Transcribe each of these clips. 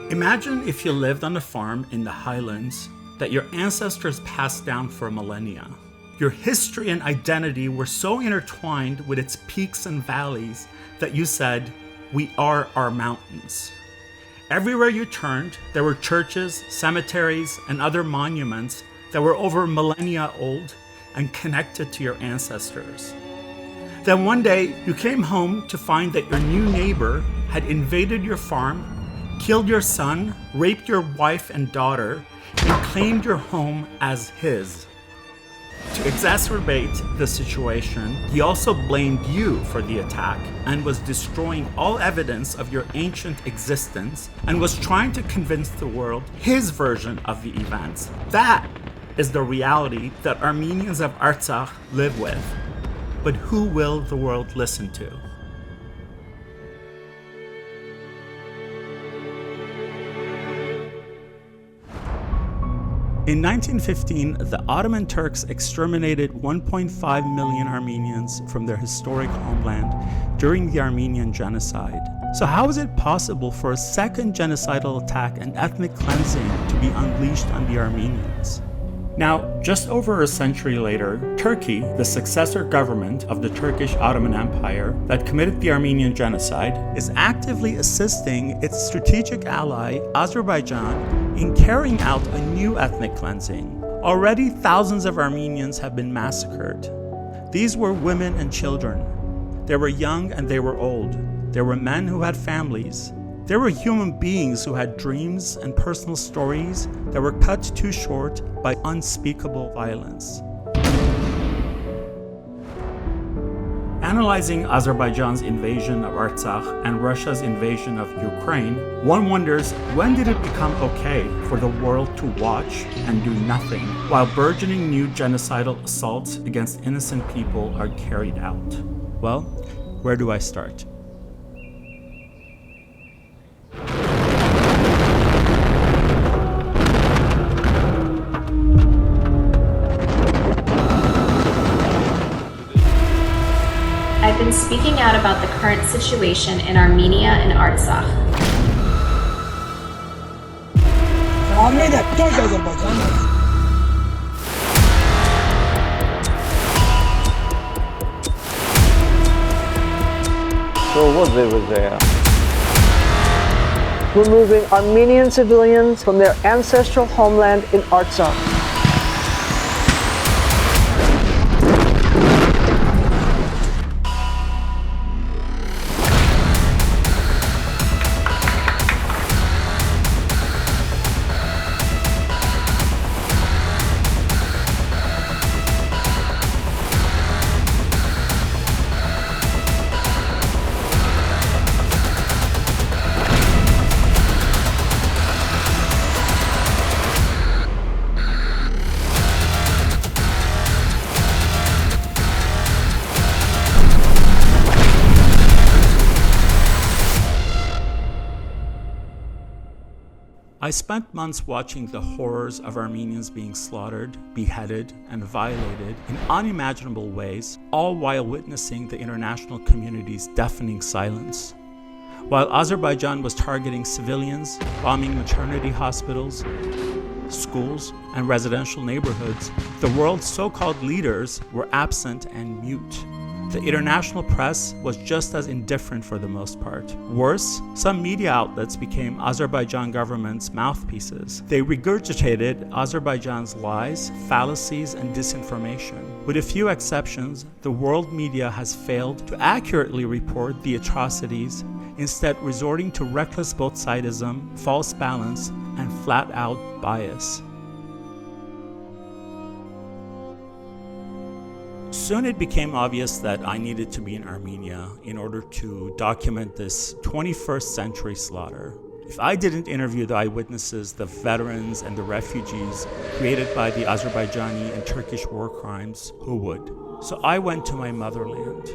Imagine if you lived on a farm in the highlands that your ancestors passed down for millennia. Your history and identity were so intertwined with its peaks and valleys that you said, "We are our mountains." Everywhere you turned, there were churches, cemeteries, and other monuments that were over millennia old and connected to your ancestors. Then one day, you came home to find that your new neighbor had invaded your farm, killed your son, raped your wife and daughter, and claimed your home as his. To exacerbate the situation, he also blamed you for the attack and was destroying all evidence of your ancient existence and was trying to convince the world his version of the events. That is the reality that Armenians of Artsakh live with. But who will the world listen to? In 1915, the Ottoman Turks exterminated 1.5 million Armenians from their historic homeland during the Armenian Genocide. So how is it possible for a second genocidal attack and ethnic cleansing to be unleashed on the Armenians? Now, just over a century later, Turkey, the successor government of the Turkish Ottoman Empire that committed the Armenian Genocide, is actively assisting its strategic ally, Azerbaijan, in carrying out a new ethnic cleansing. Already, thousands of Armenians have been massacred. These were women and children. They were young and they were old. There were men who had families. There were human beings who had dreams and personal stories that were cut too short by unspeakable violence. Analyzing Azerbaijan's invasion of Artsakh and Russia's invasion of Ukraine, one wonders, when did it become okay for the world to watch and do nothing while burgeoning new genocidal assaults against innocent people are carried out? Well, where do I start? I've been speaking out about the current situation in Armenia and Artsakh. So what they were there? Removing Armenian civilians from their ancestral homeland in Artsakh. I spent months watching the horrors of Armenians being slaughtered, beheaded, and violated in unimaginable ways, all while witnessing the international community's deafening silence. While Azerbaijan was targeting civilians, bombing maternity hospitals, schools, and residential neighborhoods, the world's so-called leaders were absent and mute. The international press was just as indifferent for the most part. Worse, some media outlets became Azerbaijan government's mouthpieces. They regurgitated Azerbaijan's lies, fallacies, and disinformation. With a few exceptions, the world media has failed to accurately report the atrocities, instead resorting to reckless both-sidism, false balance, and flat-out bias. Soon it became obvious that I needed to be in Armenia in order to document this 21st century slaughter. If I didn't interview the eyewitnesses, the veterans, and the refugees created by the Azerbaijani and Turkish war crimes, who would? So I went to my motherland.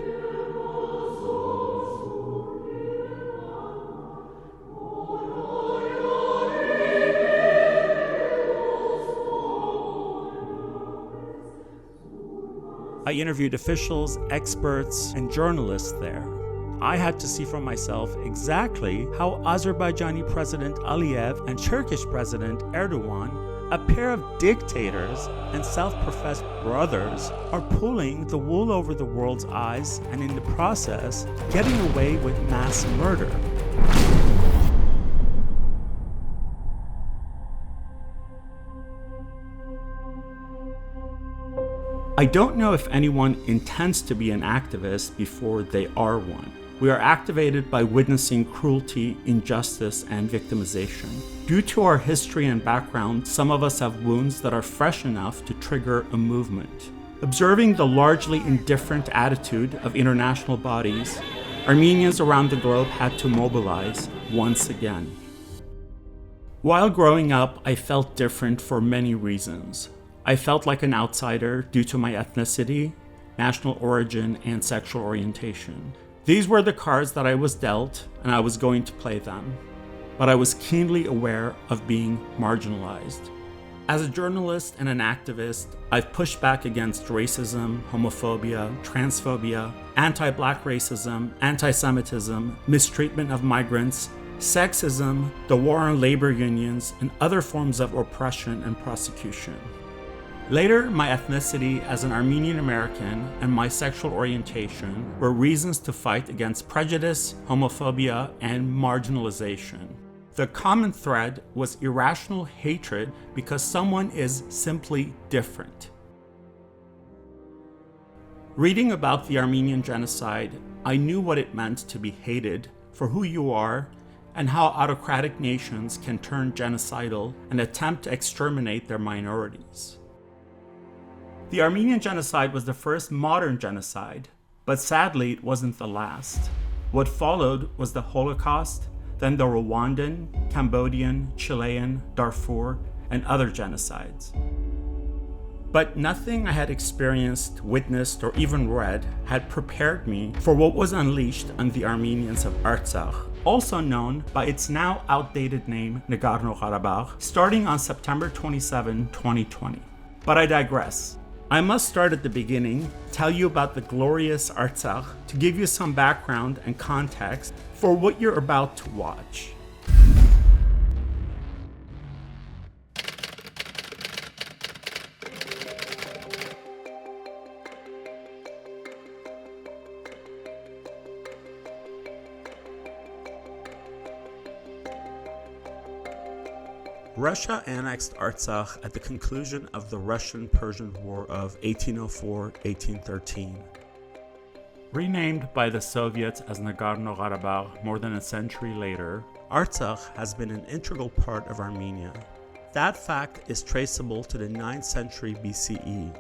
I interviewed officials, experts, and journalists there. I had to see for myself exactly how Azerbaijani President Aliyev and Turkish President Erdogan, a pair of dictators and self-professed brothers, are pulling the wool over the world's eyes and in the process, getting away with mass murder. I don't know if anyone intends to be an activist before they are one. We are activated by witnessing cruelty, injustice, and victimization. Due to our history and background, some of us have wounds that are fresh enough to trigger a movement. Observing the largely indifferent attitude of international bodies, Armenians around the globe had to mobilize once again. While growing up, I felt different for many reasons. I felt like an outsider due to my ethnicity, national origin, and sexual orientation. These were the cards that I was dealt, and I was going to play them. But I was keenly aware of being marginalized. As a journalist and an activist, I've pushed back against racism, homophobia, transphobia, anti-Black racism, anti-Semitism, mistreatment of migrants, sexism, the war on labor unions, and other forms of oppression and prosecution. Later, my ethnicity as an Armenian-American and my sexual orientation were reasons to fight against prejudice, homophobia, and marginalization. The common thread was irrational hatred because someone is simply different. Reading about the Armenian genocide, I knew what it meant to be hated for who you are and how autocratic nations can turn genocidal and attempt to exterminate their minorities. The Armenian genocide was the first modern genocide, but sadly it wasn't the last. What followed was the Holocaust, then the Rwandan, Cambodian, Chilean, Darfur, and other genocides. But nothing I had experienced, witnessed, or even read had prepared me for what was unleashed on the Armenians of Artsakh, also known by its now outdated name Nagorno-Karabakh, starting on September 27, 2020. But I digress. I must start at the beginning, tell you about the glorious Artsakh to give you some background and context for what you're about to watch. Russia annexed Artsakh at the conclusion of the Russian-Persian War of 1804-1813. Renamed by the Soviets as Nagorno-Karabakh more than a century later, Artsakh has been an integral part of Armenia. That fact is traceable to the 9th century BCE.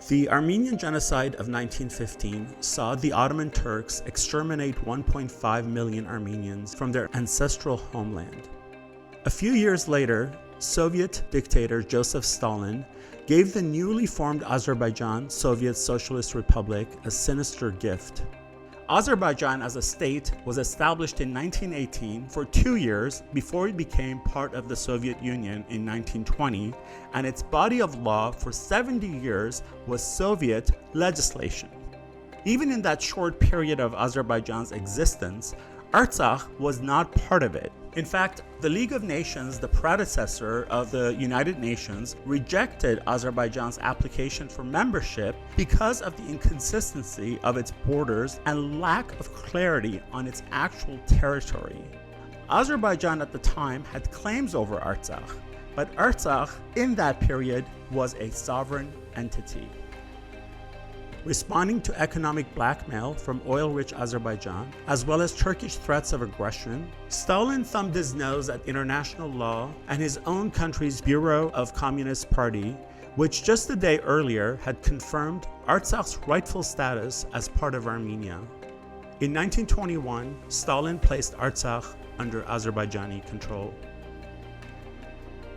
The Armenian Genocide of 1915 saw the Ottoman Turks exterminate 1.5 million Armenians from their ancestral homeland. A few years later, Soviet dictator Joseph Stalin gave the newly formed Azerbaijan Soviet Socialist Republic a sinister gift. Azerbaijan as a state was established in 1918 for 2 years before it became part of the Soviet Union in 1920, and its body of law for 70 years was Soviet legislation. Even in that short period of Azerbaijan's existence, Artsakh was not part of it. In fact, the League of Nations, the predecessor of the United Nations, rejected Azerbaijan's application for membership because of the inconsistency of its borders and lack of clarity on its actual territory. Azerbaijan at the time had claims over Artsakh, but Artsakh in that period was a sovereign entity. Responding to economic blackmail from oil-rich Azerbaijan, as well as Turkish threats of aggression, Stalin thumbed his nose at international law and his own country's Bureau of Communist Party, which just a day earlier had confirmed Artsakh's rightful status as part of Armenia. In 1921, Stalin placed Artsakh under Azerbaijani control.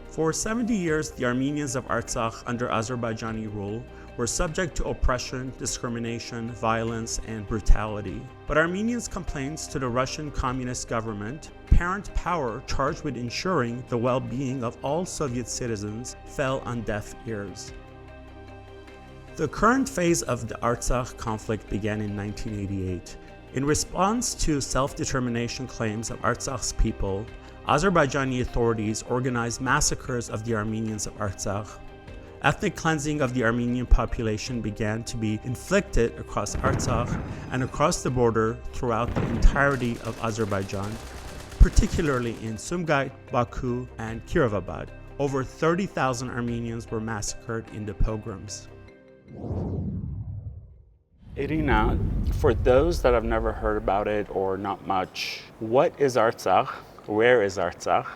For 70 years, the Armenians of Artsakh under Azerbaijani rule were subject to oppression, discrimination, violence, and brutality. But Armenians' complaints to the Russian Communist government, parent power charged with ensuring the well-being of all Soviet citizens, fell on deaf ears. The current phase of the Artsakh conflict began in 1988. In response to self-determination claims of Artsakh's people, Azerbaijani authorities organized massacres of the Armenians of Artsakh. Ethnic cleansing of the Armenian population began to be inflicted across Artsakh and across the border throughout the entirety of Azerbaijan, particularly in Sumgait, Baku, and Kirovabad. Over 30,000 Armenians were massacred in the pogroms. Irina, for those that have never heard about it or not much, what is Artsakh? Where is Artsakh?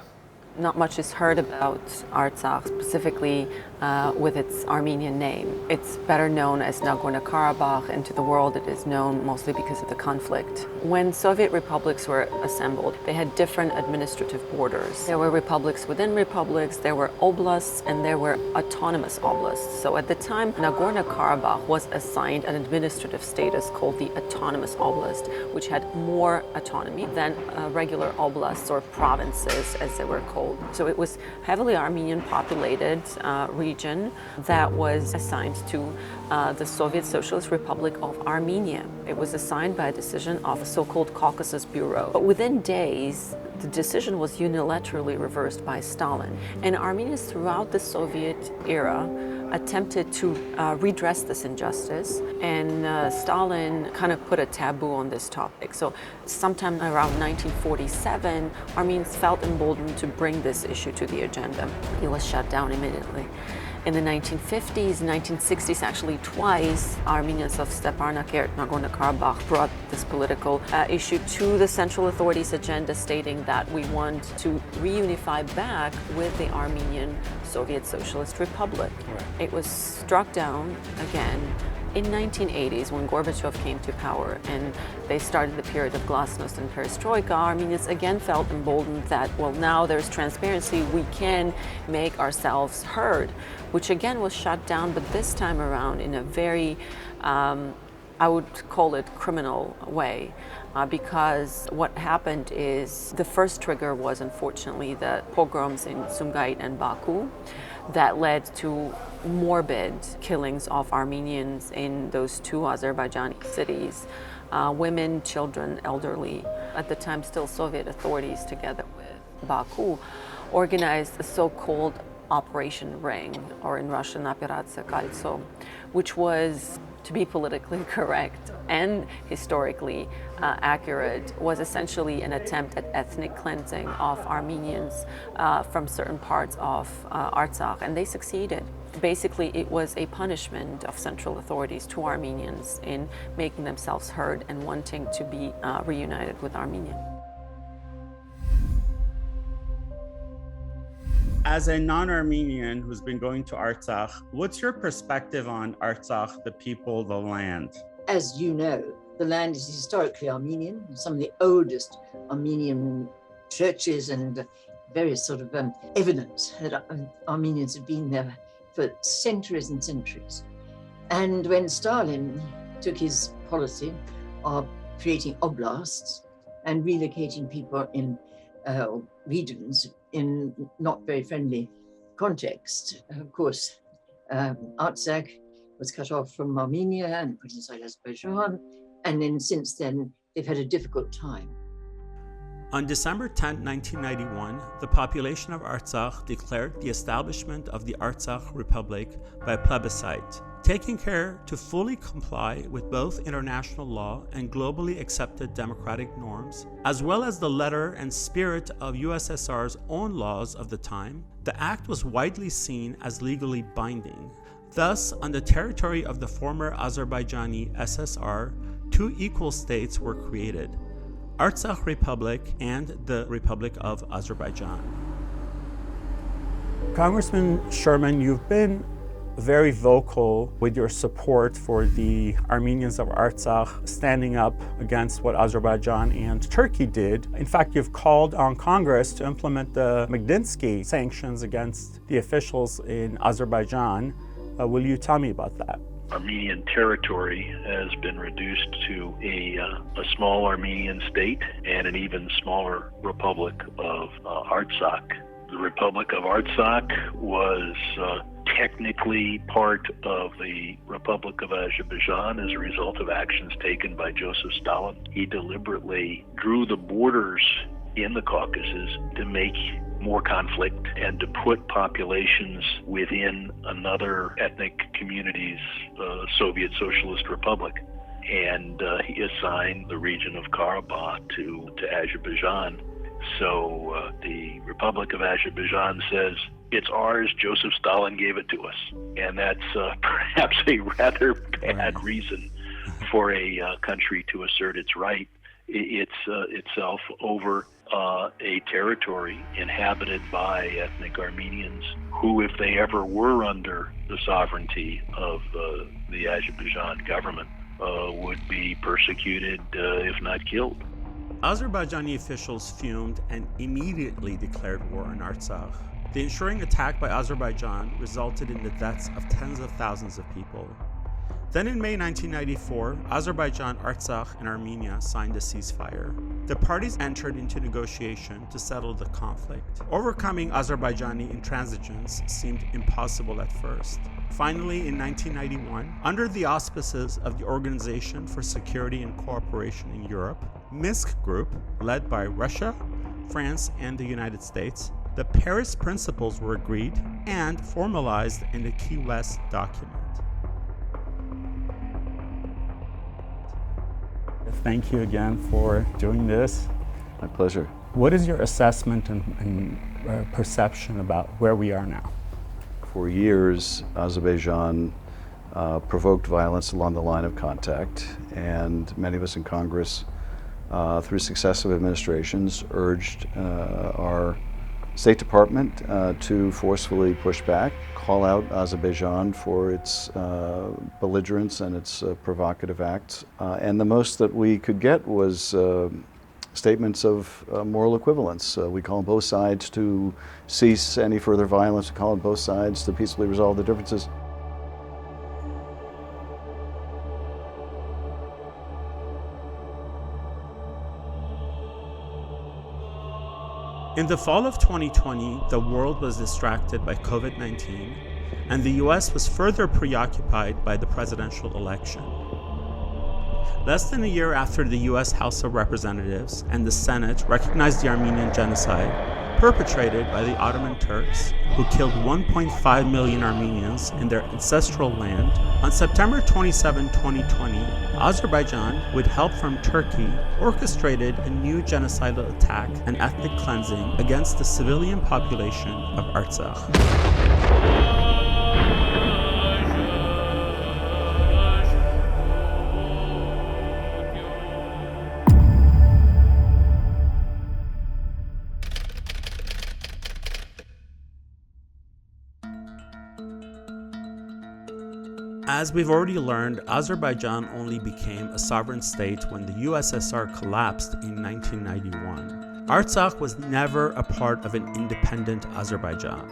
Not much is heard about Artsakh, specifically with its Armenian name. It's better known as Nagorno-Karabakh, and to the world it is known mostly because of the conflict. When Soviet republics were assembled, they had different administrative borders. There were republics within republics, there were oblasts, and there were autonomous oblasts. So at the time, Nagorno-Karabakh was assigned an administrative status called the autonomous oblast, which had more autonomy than regular oblasts or provinces, as they were called. So it was heavily Armenian populated region that was assigned to the Soviet Socialist Republic of Armenia. It was assigned by a decision of a so-called Caucasus Bureau. But within days, the decision was unilaterally reversed by Stalin. And Armenians throughout the Soviet era attempted to redress this injustice, and Stalin kind of put a taboo on this topic. So sometime around 1947, Armenians felt emboldened to bring this issue to the agenda. It was shut down immediately. In the 1950s, 1960s, actually twice, Armenians of Stepanakert, Nagorno-Karabakh brought this political issue to the central authorities' agenda, stating that we want to reunify back with the Armenian Soviet Socialist Republic. Right. It was struck down again in 1980s when Gorbachev came to power and they started the period of glasnost and perestroika. Armenians again felt emboldened that, well, now there's transparency, we can make ourselves heard, which again was shut down, but this time around in a very, I would call it criminal way, because what happened is the first trigger was unfortunately the pogroms in Sumgait and Baku that led to morbid killings of Armenians in those two Azerbaijani cities. Women, children, elderly. At the time, still Soviet authorities, together with Baku, organized a so-called Operation Ring, or in Russian, ARTSAKH, which was, to be politically correct and historically accurate, was essentially an attempt at ethnic cleansing of Armenians from certain parts of Artsakh, and they succeeded. Basically, it was a punishment of central authorities to Armenians in making themselves heard and wanting to be reunited with Armenia. As a non-Armenian who's been going to Artsakh, what's your perspective on Artsakh, the people, the land? As you know, the land is historically Armenian. Some of the oldest Armenian churches and various sort of evidence that Armenians have been there for centuries and centuries. And when Stalin took his policy of creating oblasts and relocating people in regions in not very friendly context, of course, Artsakh was cut off from Armenia and put inside Azerbaijan. And then since then, they've had a difficult time. On December 10, 1991, the population of Artsakh declared the establishment of the Artsakh Republic by plebiscite, taking care to fully comply with both international law and globally accepted democratic norms, as well as the letter and spirit of USSR's own laws of the time. The act was widely seen as legally binding. Thus, on the territory of the former Azerbaijani SSR, two equal states were created: Artsakh Republic and the Republic of Azerbaijan. Congressman Sherman, you've been very vocal with your support for the Armenians of Artsakh standing up against what Azerbaijan and Turkey did. In fact, you've called on Congress to implement the Magnitsky sanctions against the officials in Azerbaijan. Will you tell me about that? Armenian territory has been reduced to a small Armenian state and an even smaller Republic of Artsakh. The Republic of Artsakh was technically part of the Republic of Azerbaijan as a result of actions taken by Joseph Stalin. He deliberately drew the borders in the Caucasus to make more conflict and to put populations within another ethnic community's Soviet Socialist Republic. And he assigned the region of Karabakh to Azerbaijan. So the Republic of Azerbaijan says, it's ours, Joseph Stalin gave it to us. And that's perhaps a rather bad reason for a country to assert its right itself over a territory inhabited by ethnic Armenians who, if they ever were under the sovereignty of the Azerbaijan government, would be persecuted, if not killed. Azerbaijani officials fumed and immediately declared war on Artsakh. The ensuing attack by Azerbaijan resulted in the deaths of tens of thousands of people. Then in May 1994, Azerbaijan, Artsakh, and Armenia signed a ceasefire. The parties entered into negotiation to settle the conflict. Overcoming Azerbaijani intransigence seemed impossible at first. Finally, in 1991, under the auspices of the Organization for Security and Cooperation in Europe, Minsk Group, led by Russia, France, and the United States, the Paris Principles were agreed and formalized in the Key West document. Thank you again for doing this. My pleasure. What is your assessment and perception about where we are now? For years, Azerbaijan provoked violence along the line of contact, and many of us in Congress, through successive administrations, urged our State Department to forcefully push back, call out Azerbaijan for its belligerence and its provocative acts. And the most that we could get was statements of moral equivalence. We call on both sides to cease any further violence. We call on both sides to peacefully resolve the differences. In the fall of 2020, the world was distracted by COVID-19, and the US was further preoccupied by the presidential election. Less than a year after the US House of Representatives and the Senate recognized the Armenian genocide perpetrated by the Ottoman Turks, who killed 1.5 million Armenians in their ancestral land, on September 27, 2020, Azerbaijan, with help from Turkey, orchestrated a new genocidal attack and ethnic cleansing against the civilian population of Artsakh. As we've already learned, Azerbaijan only became a sovereign state when the USSR collapsed in 1991. Artsakh was never a part of an independent Azerbaijan.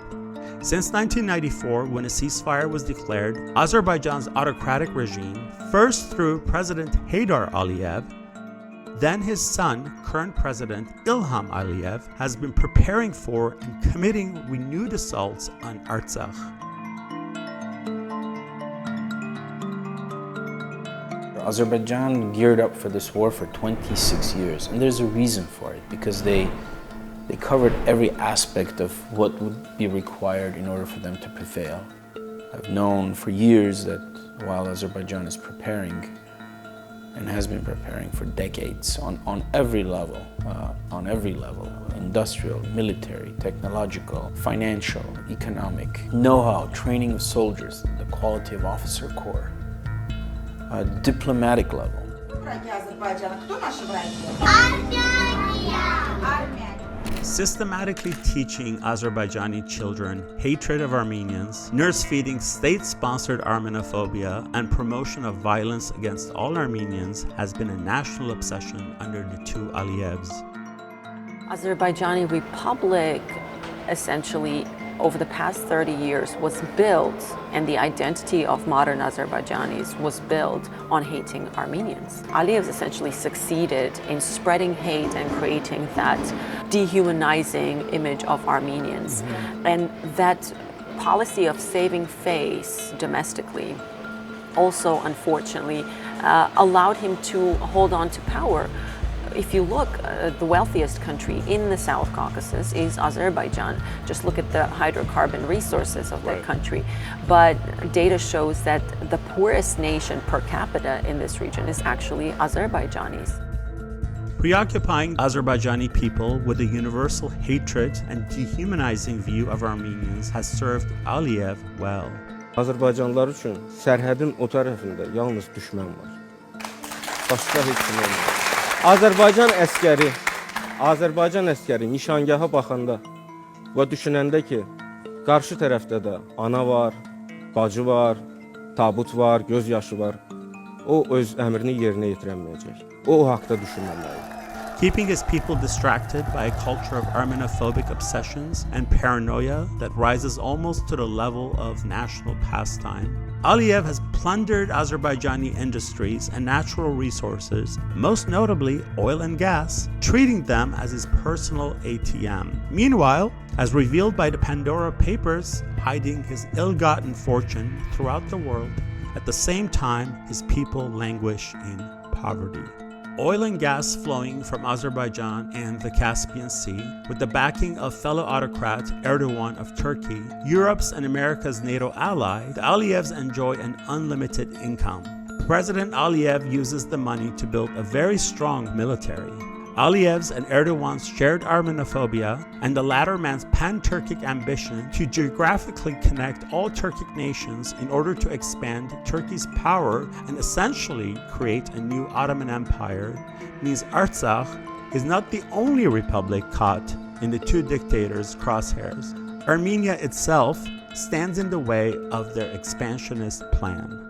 Since 1994, when a ceasefire was declared, Azerbaijan's autocratic regime, first through President Heydar Aliyev, then his son, current President Ilham Aliyev, has been preparing for and committing renewed assaults on Artsakh. Azerbaijan geared up for this war for 26 years, and there's a reason for it, because they covered every aspect of what would be required in order for them to prevail. I've known for years that while Azerbaijan is preparing, and has been preparing for decades on every level, industrial, military, technological, financial, economic, know-how, training of soldiers, the quality of officer corps, diplomatic level. Systematically teaching Azerbaijani children hatred of Armenians, nurse-feeding state-sponsored Armenophobia, and promotion of violence against all Armenians has been a national obsession under the two Aliyevs. Azerbaijani Republic essentially over the past 30 years was built, and the identity of modern Azerbaijanis was built on hating Armenians. Aliyevs essentially succeeded in spreading hate and creating that dehumanizing image of Armenians. And that policy of saving face domestically also, unfortunately, allowed him to hold on to power. If you look, the wealthiest country in the South Caucasus is Azerbaijan. Just look at the hydrocarbon resources of that country. But data shows that the poorest nation per capita in this region is actually Azerbaijanis. Preoccupying Azerbaijani people with a universal hatred and dehumanizing view of Armenians has served Aliyev well. Azərbaycanlılar üçün sərhədin o tərəfində yalnız düşmən var. Başqa heç kim olmaz. Azərbaycan əskəri nişangaha baxanda və düşünəndə ki, qarşı tərəfdə də ana var, bacı var, tabut var, göz yaşı var, o öz əmrini yerinə yetirəməyəcək. O haqda düşünməməlidir. Keeping his people distracted by a culture of Armenophobic obsessions and paranoia that rises almost to the level of national pastime, Aliyev has plundered Azerbaijani industries and natural resources, most notably oil and gas, treating them as his personal ATM. Meanwhile, as revealed by the Pandora Papers, hiding his ill-gotten fortune throughout the world, at the same time his people languish in poverty. Oil and gas flowing from Azerbaijan and the Caspian Sea, with the backing of fellow autocrat Erdogan of Turkey, Europe's and America's NATO ally, the Aliyevs enjoy an unlimited income. President Aliyev uses the money to build a very strong military. Aliyev's and Erdogan's shared Armenophobia, and the latter man's pan-Turkic ambition to geographically connect all Turkic nations in order to expand Turkey's power and essentially create a new Ottoman Empire, means Artsakh is not the only republic caught in the two dictators' crosshairs. Armenia itself stands in the way of their expansionist plan.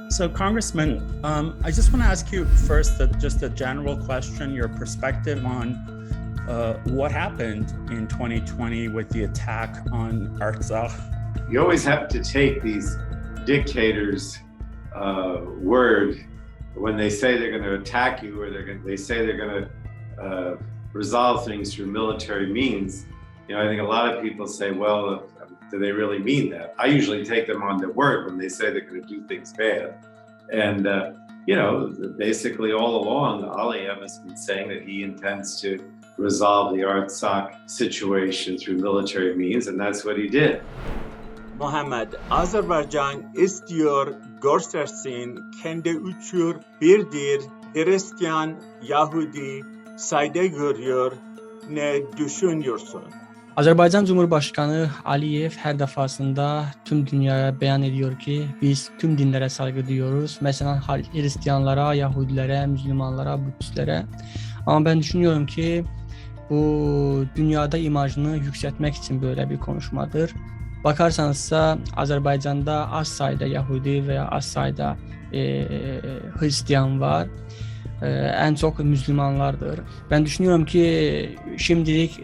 So, Congressman, I just want to ask you first just a general question, your perspective on what happened in 2020 with the attack on Artsakh. You always have to take these dictators' word when they say they're going to attack you, or they say they're going to resolve things through military means. You know, I think a lot of people say, well, do they really mean that? I usually take them on their word when they say they're going to do things bad. And, you know, basically all along, Aliyev has been saying that he intends to resolve the Artsakh situation through military means, and that's what he did. Muhammed, Azerbaycan istiyor göstersin kendi uçur birdir, Hristiyan, Yahudi, sayda görüyor, ne düşünüyorsun? Azərbaycan Cumhurbaşqanı Aliyev hər dəfasında tüm dünyaya bəyan ediyor ki, biz tüm dinlərə sayğı duyuyoruz. Məsələn, Hristiyanlara, Yahudilərə, Müslümanlara, Budistlərə. Amma ben düşünüyorum ki, bu dünyada imajını yükseltmek için böyle bir konuşmadır. Bakarsanızsa Azərbaycanda az sayıda Yahudi veya az sayıda Hristiyan var. En çok Müslümanlardır. Ben düşünüyorum ki şimdilik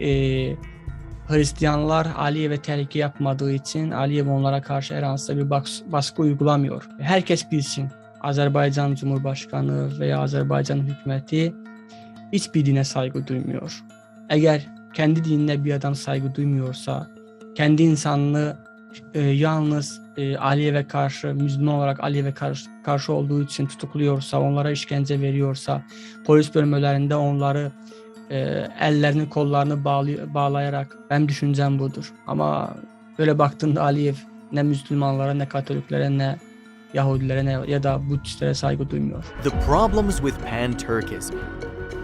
Hristiyanlar Aliyev'e tehlike yapmadığı için Aliyev onlara karşı her hansısa bir baskı uygulamıyor. Herkes bilsin, Azərbaycan Cumhurbaşqanı veya Azərbaycan hükümeti hiçbir dine saygı duymuyor. Eğer kendi dinine bir adam saygı duymuyorsa, kendi insanını yalnız Aliyev'e karşı, Müslüman olarak Aliyev'e karşı olduğu için tutukluyorsa, onlara işkence veriyorsa, polis bölmelerinde onları ellerini kollarını bağlayarak, benim düşüncem budur. Ama böyle baktığında Aliyev ne Müslümanlara, ne Katoliklere, ne Yahudilere, ne ya da Budistlere saygı duymuyor. The problems with pan-Turkism.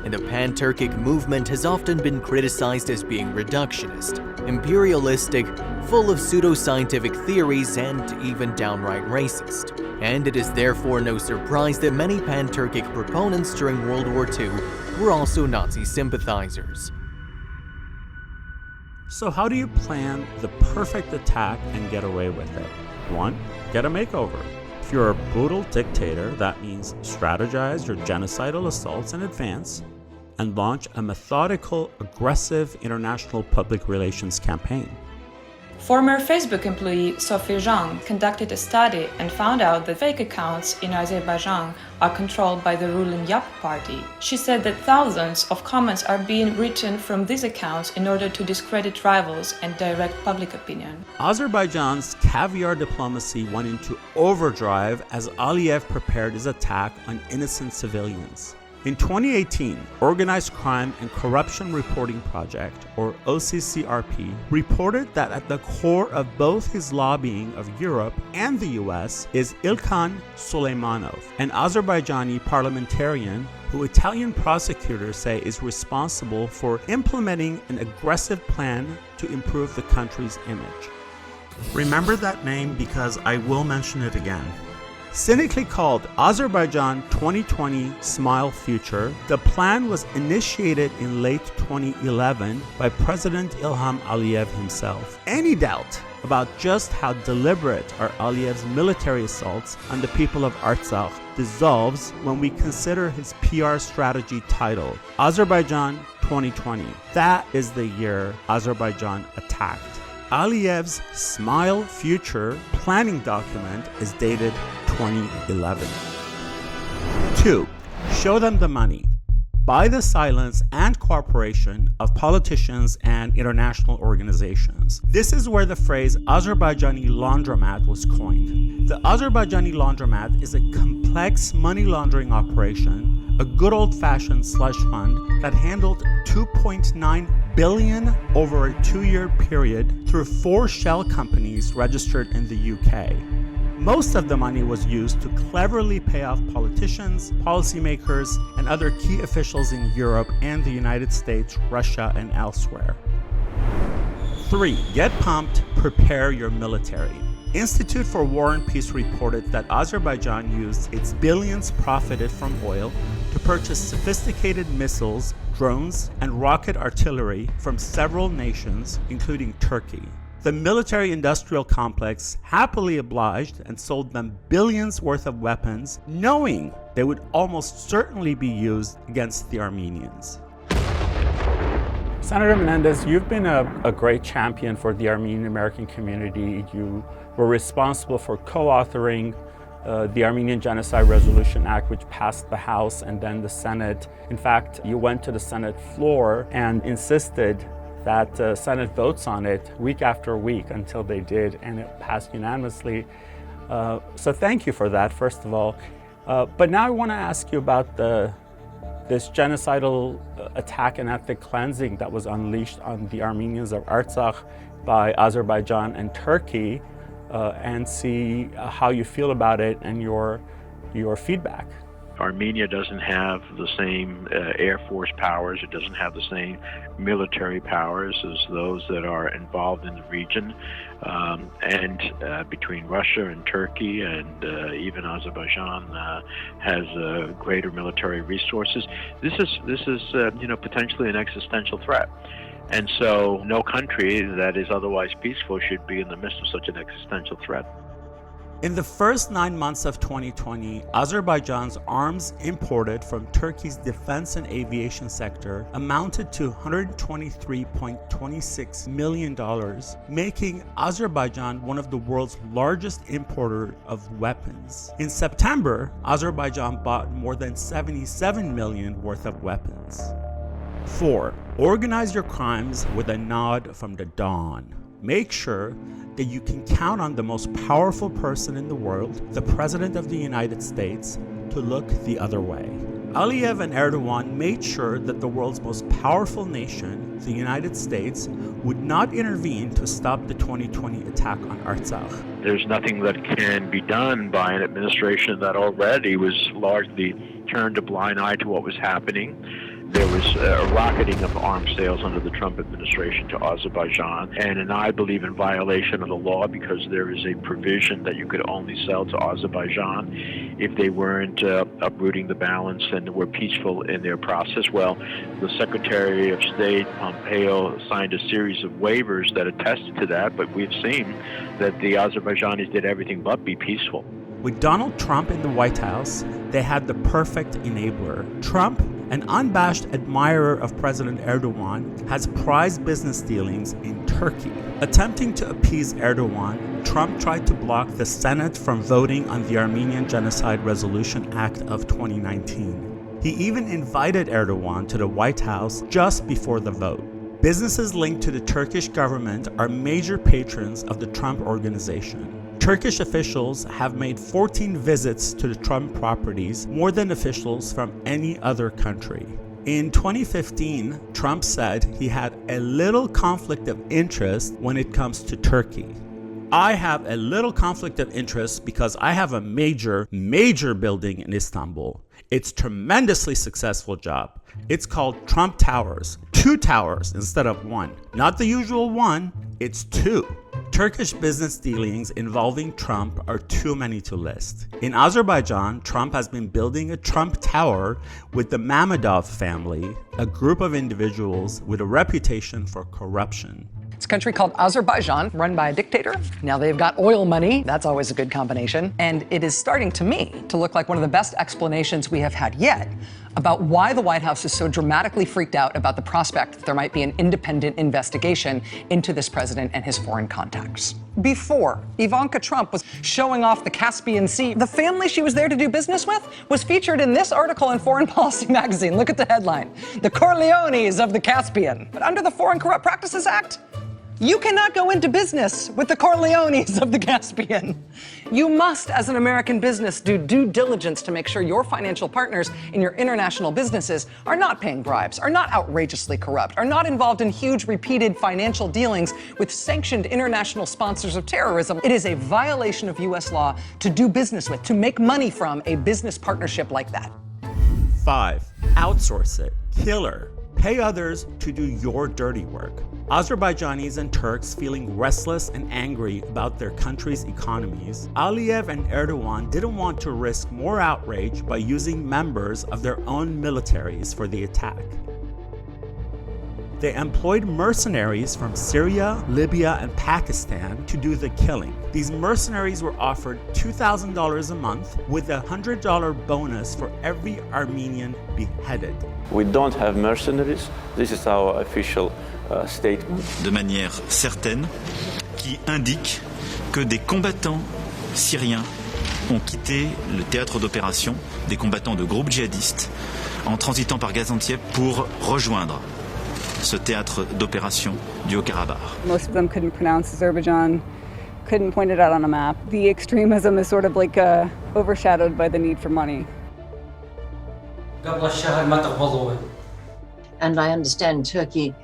And the pan-Turkic movement has often been criticized as being reductionist, imperialistic, full of pseudoscientific theories, and even downright racist. And it is therefore no surprise that many pan-Turkic proponents during World War II were also Nazi sympathizers. So how do you plan the perfect attack and get away with it? 1. Get a makeover. If you're a brutal dictator, that means strategize your genocidal assaults in advance and launch a methodical, aggressive international public relations campaign. Former Facebook employee Sophie Zhang conducted a study and found out that fake accounts in Azerbaijan are controlled by the ruling YAP party. She said that thousands of comments are being written from these accounts in order to discredit rivals and direct public opinion. Azerbaijan's caviar diplomacy went into overdrive as Aliyev prepared his attack on innocent civilians. In 2018, Organized Crime and Corruption Reporting Project, or OCCRP, reported that at the core of both his lobbying of Europe and the US is Ilkan Suleymanov, an Azerbaijani parliamentarian who Italian prosecutors say is responsible for implementing an aggressive plan to improve the country's image. Remember that name because I will mention it again. Cynically called Azerbaijan 2020 Smile Future, the plan was initiated in late 2011 by President Ilham Aliyev himself. Any doubt about just how deliberate are Aliyev's military assaults on the people of Artsakh dissolves when we consider his PR strategy titled Azerbaijan 2020. That is the year Azerbaijan attacked. Aliyev's Smile Future planning document is dated 2011. 2. Show them the money. By the silence and cooperation of politicians and international organizations. This is where the phrase Azerbaijani laundromat was coined. The Azerbaijani laundromat is a complex money laundering operation, a good old-fashioned slush fund that handled $2.9 billion over a 2-year period through 4 shell companies registered in the UK. Most of the money was used to cleverly pay off politicians, policymakers, and other key officials in Europe and the United States, Russia, and elsewhere. 3. Get pumped, prepare your military. Institute for War and Peace reported that Azerbaijan used its billions profited from oil to purchase sophisticated missiles, drones, and rocket artillery from several nations, including Turkey. The military-industrial complex happily obliged and sold them billions worth of weapons, knowing they would almost certainly be used against the Armenians. Senator Menendez, you've been a great champion for the Armenian-American community. You were responsible for co-authoring the Armenian Genocide Resolution Act, which passed the House and then the Senate. In fact, you went to the Senate floor and insisted that Senate votes on it week after week until they did, and it passed unanimously. So thank you for that, first of all. But now I want to ask you about this genocidal attack and ethnic cleansing that was unleashed on the Armenians of Artsakh by Azerbaijan and Turkey, and see how you feel about it and your feedback. Armenia doesn't have the same air force powers, it doesn't have the same military powers as those that are involved in the region, and between Russia and Turkey and even Azerbaijan has greater military resources. This is potentially an existential threat. And so no country that is otherwise peaceful should be in the midst of such an existential threat. In the first 9 months of 2020, Azerbaijan's arms imported from Turkey's defense and aviation sector amounted to $123.26 million, making Azerbaijan one of the world's largest importers of weapons. In September, Azerbaijan bought more than $77 million worth of weapons. 4. Organize your crimes with a nod from the dawn. make sure that you can count on the most powerful person in the world, the President of the United States, to look the other way. Aliyev and Erdogan made sure that the world's most powerful nation, the United States, would not intervene to stop the 2020 attack on Artsakh. There's nothing that can be done by an administration that already was largely turned a blind eye to what was happening. There was a rocketing of arms sales under the Trump administration to Azerbaijan, and I believe in violation of the law, because there is a provision that you could only sell to Azerbaijan if they weren't uprooting the balance and were peaceful in their process. Well, the Secretary of State, Pompeo, signed a series of waivers that attested to that, but we've seen that the Azerbaijanis did everything but be peaceful. With Donald Trump in the White House, they had the perfect enabler. Trump, an unabashed admirer of President Erdogan, has prized business dealings in Turkey. Attempting to appease Erdogan, Trump tried to block the Senate from voting on the Armenian Genocide Resolution Act of 2019. He even invited Erdogan to the White House just before the vote. Businesses linked to the Turkish government are major patrons of the Trump Organization. Turkish officials have made 14 visits to the Trump properties, more than officials from any other country. In 2015, Trump said he had a little conflict of interest when it comes to Turkey. I have a little conflict of interest because I have a major building in Istanbul. It's a tremendously successful job. It's called Trump Towers. 2 towers instead of 1. Not the usual 1, it's 2. Turkish business dealings involving Trump are too many to list. In Azerbaijan, Trump has been building a Trump Tower with the Mammadov family, a group of individuals with a reputation for corruption. It's a country called Azerbaijan, run by a dictator. Now they've got oil money. That's always a good combination. And it is starting, to me, to look like one of the best explanations we have had yet about why the White House is so dramatically freaked out about the prospect that there might be an independent investigation into this president and his foreign contacts. Before Ivanka Trump was showing off the Caspian Sea, the family she was there to do business with was featured in this article in Foreign Policy magazine. Look at the headline: "The Corleones of the Caspian." But under the Foreign Corrupt Practices Act, you cannot go into business with the Corleones of the Caspian. You must, as an American business, do due diligence to make sure your financial partners in your international businesses are not paying bribes, are not outrageously corrupt, are not involved in huge repeated financial dealings with sanctioned international sponsors of terrorism. It is a violation of U.S. law to do business with, to make money from a business partnership like that. 5. Outsource it. Killer. Pay others to do your dirty work. Azerbaijanis and Turks feeling restless and angry about their country's economies, Aliyev and Erdogan didn't want to risk more outrage by using members of their own militaries for the attack. They employed mercenaries from Syria, Libya, and Pakistan to do the killing. These mercenaries were offered $2,000 a month with a $100 bonus for every Armenian beheaded. We don't have mercenaries. This is our official statement. De manière certaine, qui indique que des combattants syriens ont quitté le théâtre d'opération, des combattants de groupes djihadistes, en transitant par Gaziantep pour rejoindre ce théâtre d'opération du Haut-Karabakh. Most of them couldn't pronounce Azerbaijan, couldn't point it out on a map. The extremism is sort of like overshadowed by the need for money. And I understand Turkey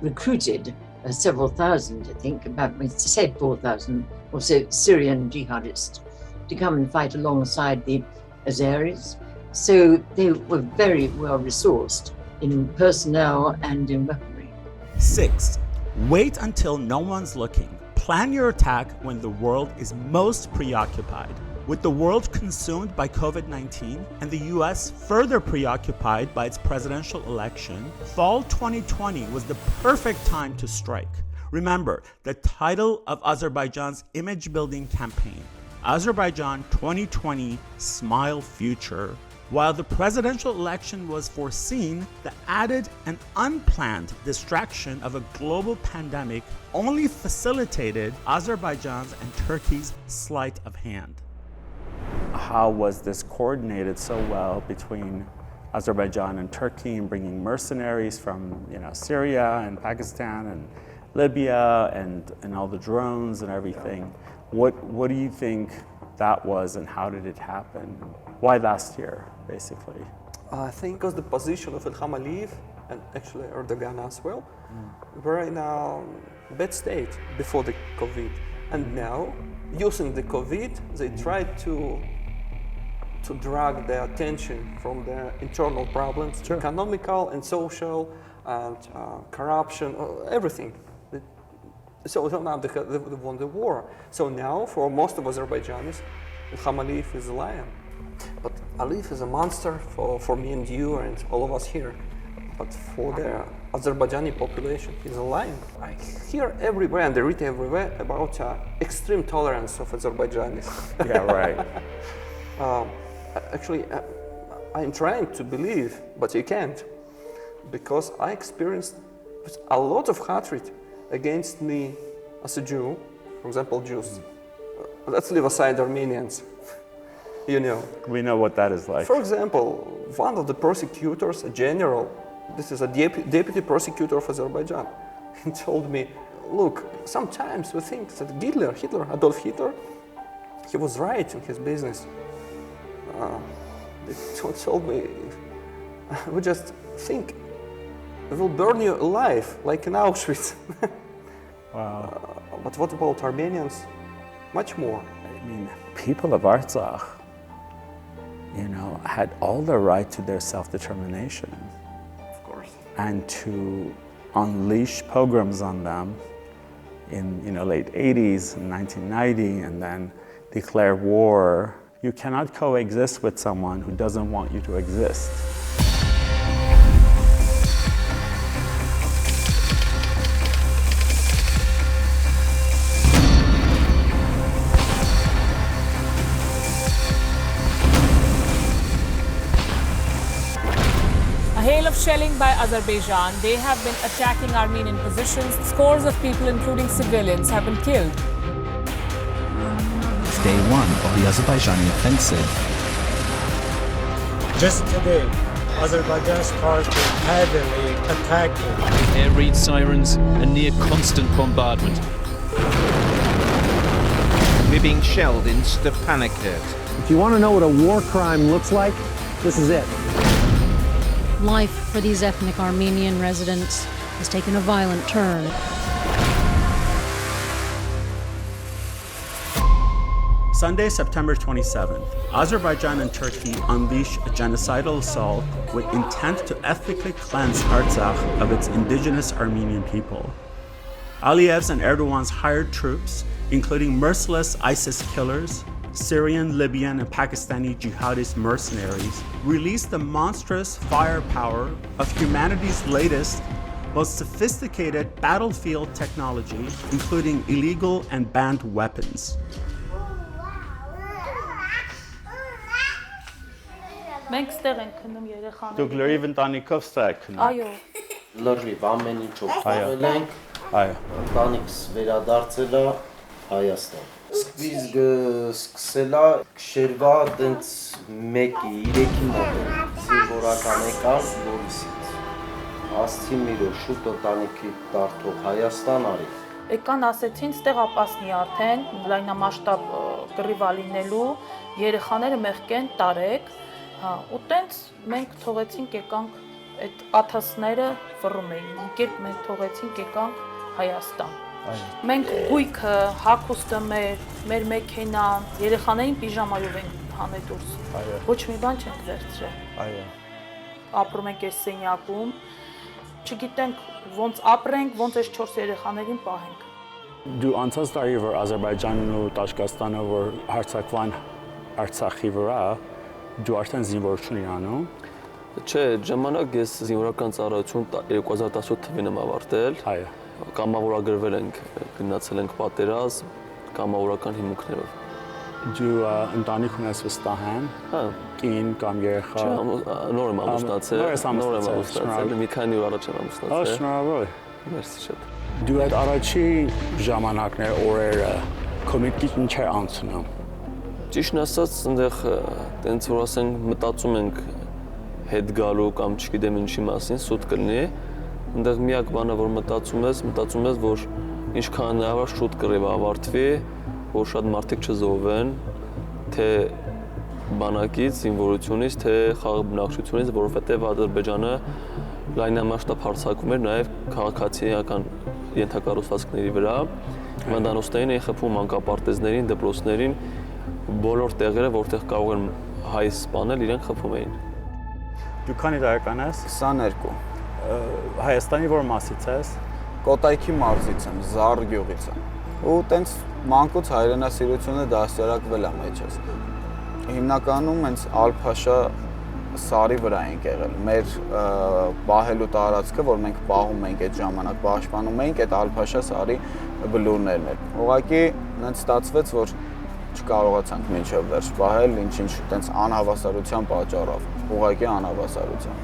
recruited several thousand, I think, it said 4,000 or so Syrian jihadists to come and fight alongside the Azeris. So they were very well resourced in personnel and in weaponry. 6. Wait until no one's looking. Plan your attack when the world is most preoccupied. With the world consumed by COVID-19 and the US further preoccupied by its presidential election, fall 2020 was the perfect time to strike. Remember the title of Azerbaijan's image-building campaign, Azerbaijan 2020 Smile Future. While the presidential election was foreseen, the added and unplanned distraction of a global pandemic only facilitated Azerbaijan's and Turkey's sleight of hand. How was this coordinated so well between Azerbaijan and Turkey in bringing mercenaries from Syria and Pakistan Libya and all the drones and everything. What do you think that was, and how did it happen? Why last year, basically? I think because the position of Ilham Aliyev and actually Erdogan as well were in a bad state before the COVID, and now using the COVID, they tried to drag the attention from the internal problems, economical and social, and corruption, everything. So now they won the war. So now, for most of Azerbaijanis, Ilham Aliyev is a lion. But Aliyev is a monster for me and you and all of us here. But for the Azerbaijani population, he's a lion. I hear everywhere and I read everywhere about extreme tolerance of Azerbaijanis. Yeah, right. Actually, I'm trying to believe, but you can't. Because I experienced a lot of hatred against me as a Jew, for example, Jews. Let's leave aside Armenians, you know. We know what that is like. For example, one of the prosecutors, a general, this is a deputy prosecutor of Azerbaijan, he told me, look, sometimes we think that Adolf Hitler, he was right in his business. They told me, we just think, we will burn you alive, like in Auschwitz. Wow. But what about Armenians? Much more. I mean, people of Artsakh, had all the right to their self-determination. Of course. And to unleash pogroms on them in, late 80s and 1990, and then declare war. You cannot coexist with someone who doesn't want you to exist. A hail of shelling by Azerbaijan. They have been attacking Armenian positions. Scores of people, including civilians, have been killed. It's day one of the Azerbaijani offensive. Just today, Azerbaijan started heavily attacking. Air raid sirens and near constant bombardment. We're being shelled in Stepanakert. If you want to know what a war crime looks like, this is it. Life for these ethnic Armenian residents has taken a violent turn. Sunday, September 27th, Azerbaijan and Turkey unleash a genocidal assault with intent to ethnically cleanse Artsakh of its indigenous Armenian people. Aliyev's and Erdogan's hired troops, including merciless ISIS killers, Syrian, Libyan, and Pakistani jihadist mercenaries, released the monstrous firepower of humanity's latest, most sophisticated battlefield technology, including illegal and banned weapons. Մենք ստեղ ենք քնում երեխաները։ Դուք լրիվ ընտանիքով ստեղ եք քնում։ Այո։ Լրիվ ամեն ինչով խաղել ենք։ Այո։ Ընտանիքս վերադարձել է Հայաստան։ Սկիզբը սկսել է գիշերվա տենց 1-3-ի մոտ զինվորական եկան Լորիսից։ Ասցի միրո շուտ ընտանիքի դարձող Հայաստան արի։ Եկան ասեցին, ստեղ ապասնի արդեն լայնամասշտաբ կռիվա լինելու, երեխաները մեղքեն տարեք։ Ու տենց մենք թողեցինք եկանք այդ աթասները վռում էին, եկեք մենք թողեցինք եկանք Հայաստան։ Մենք գույքը, հագուստը մեր մեքենան, երեխաներին պիժամայով են հանել դուրս։ Ոչ մի բան չենք վերցրել։ Ապրում ենք այս սենյակում, չգիտենք ոնց ապրենք, ոնց այս 4 երեխաներին պահենք։ Դու անցած տարի որ Ադրբեջանն ու Տաշկաստանը որ հարձակվան Արցախի վրա, դու արդեն զինվորություն ես անում։ Չէ, ժամանակ ես զինվորական ծառայություն 2017 թվականին եմ ավարտել։ Այո։ Կամավորագրվել ենք, գնացել ենք պատերազմ, կամավորական հիմունքներով։ Դու ընտանիք ունես վստահ։ Հա։ Կին կամ երեխա։ Նոր եմ ամուսնացել, մի քանի օր առաջ եմ ամուսնացել։ Շնորհավոր։ Մերսի շատ։ Դու այդ առաջի ժամանակներ, օրերը քո միտքից ինչ է անցնում։ Ճիշտն ասած, այնտեղ տենց որ ասենք մտածում ենք հետ գալու կամ չգիտեմ ինչի մասին, սուտ կլինի, Այնտեղ միակ բանը, որ մտածում ես, որ ինչքան հնարավոր շուտ կռիվը ավարտվի, որ շատ մարդիկ չզոհվեն, թե բանակից, զինվորությունից, թե խաղաղ բնակչությունից, որովհետև Ադրբեջանը լայնամասշտաբ հարձակում էր նաև քաղաքացիական ենթակառուցվածքների վրա, հիվանդանոցներին էին խփում, մանկապարտեզներին, դպրոցներին, բոլոր տեղերը, որտեղ կարող են հայ սպանել, իրենք խփում էին։ Դու քանի տարեկան ես? 22։ Հայաստանի որ մասից ես? Կոտայքի մարզից եմ, Զար գյուղից եմ։ Ու տենց մանկուց հայրենասիրությունը դաստիարակվել է մեջս։ Հիմնականում հենց Ալ-Փաշա սարի վրա ենք եղել։ Մեր պահելու տարածքը, որ մենք պահում ենք այդ ժամանակ, պաշտպանում ենք այդ Ալ-Փաշա սարի բլուրներն էր։ Ուղղակի հենց ստացվեց, որ չկարողացանք մինչև վերջ պահել, ինչ-ինչ տենց անհավասարության պատճառով, ուղղակի անհավասարության։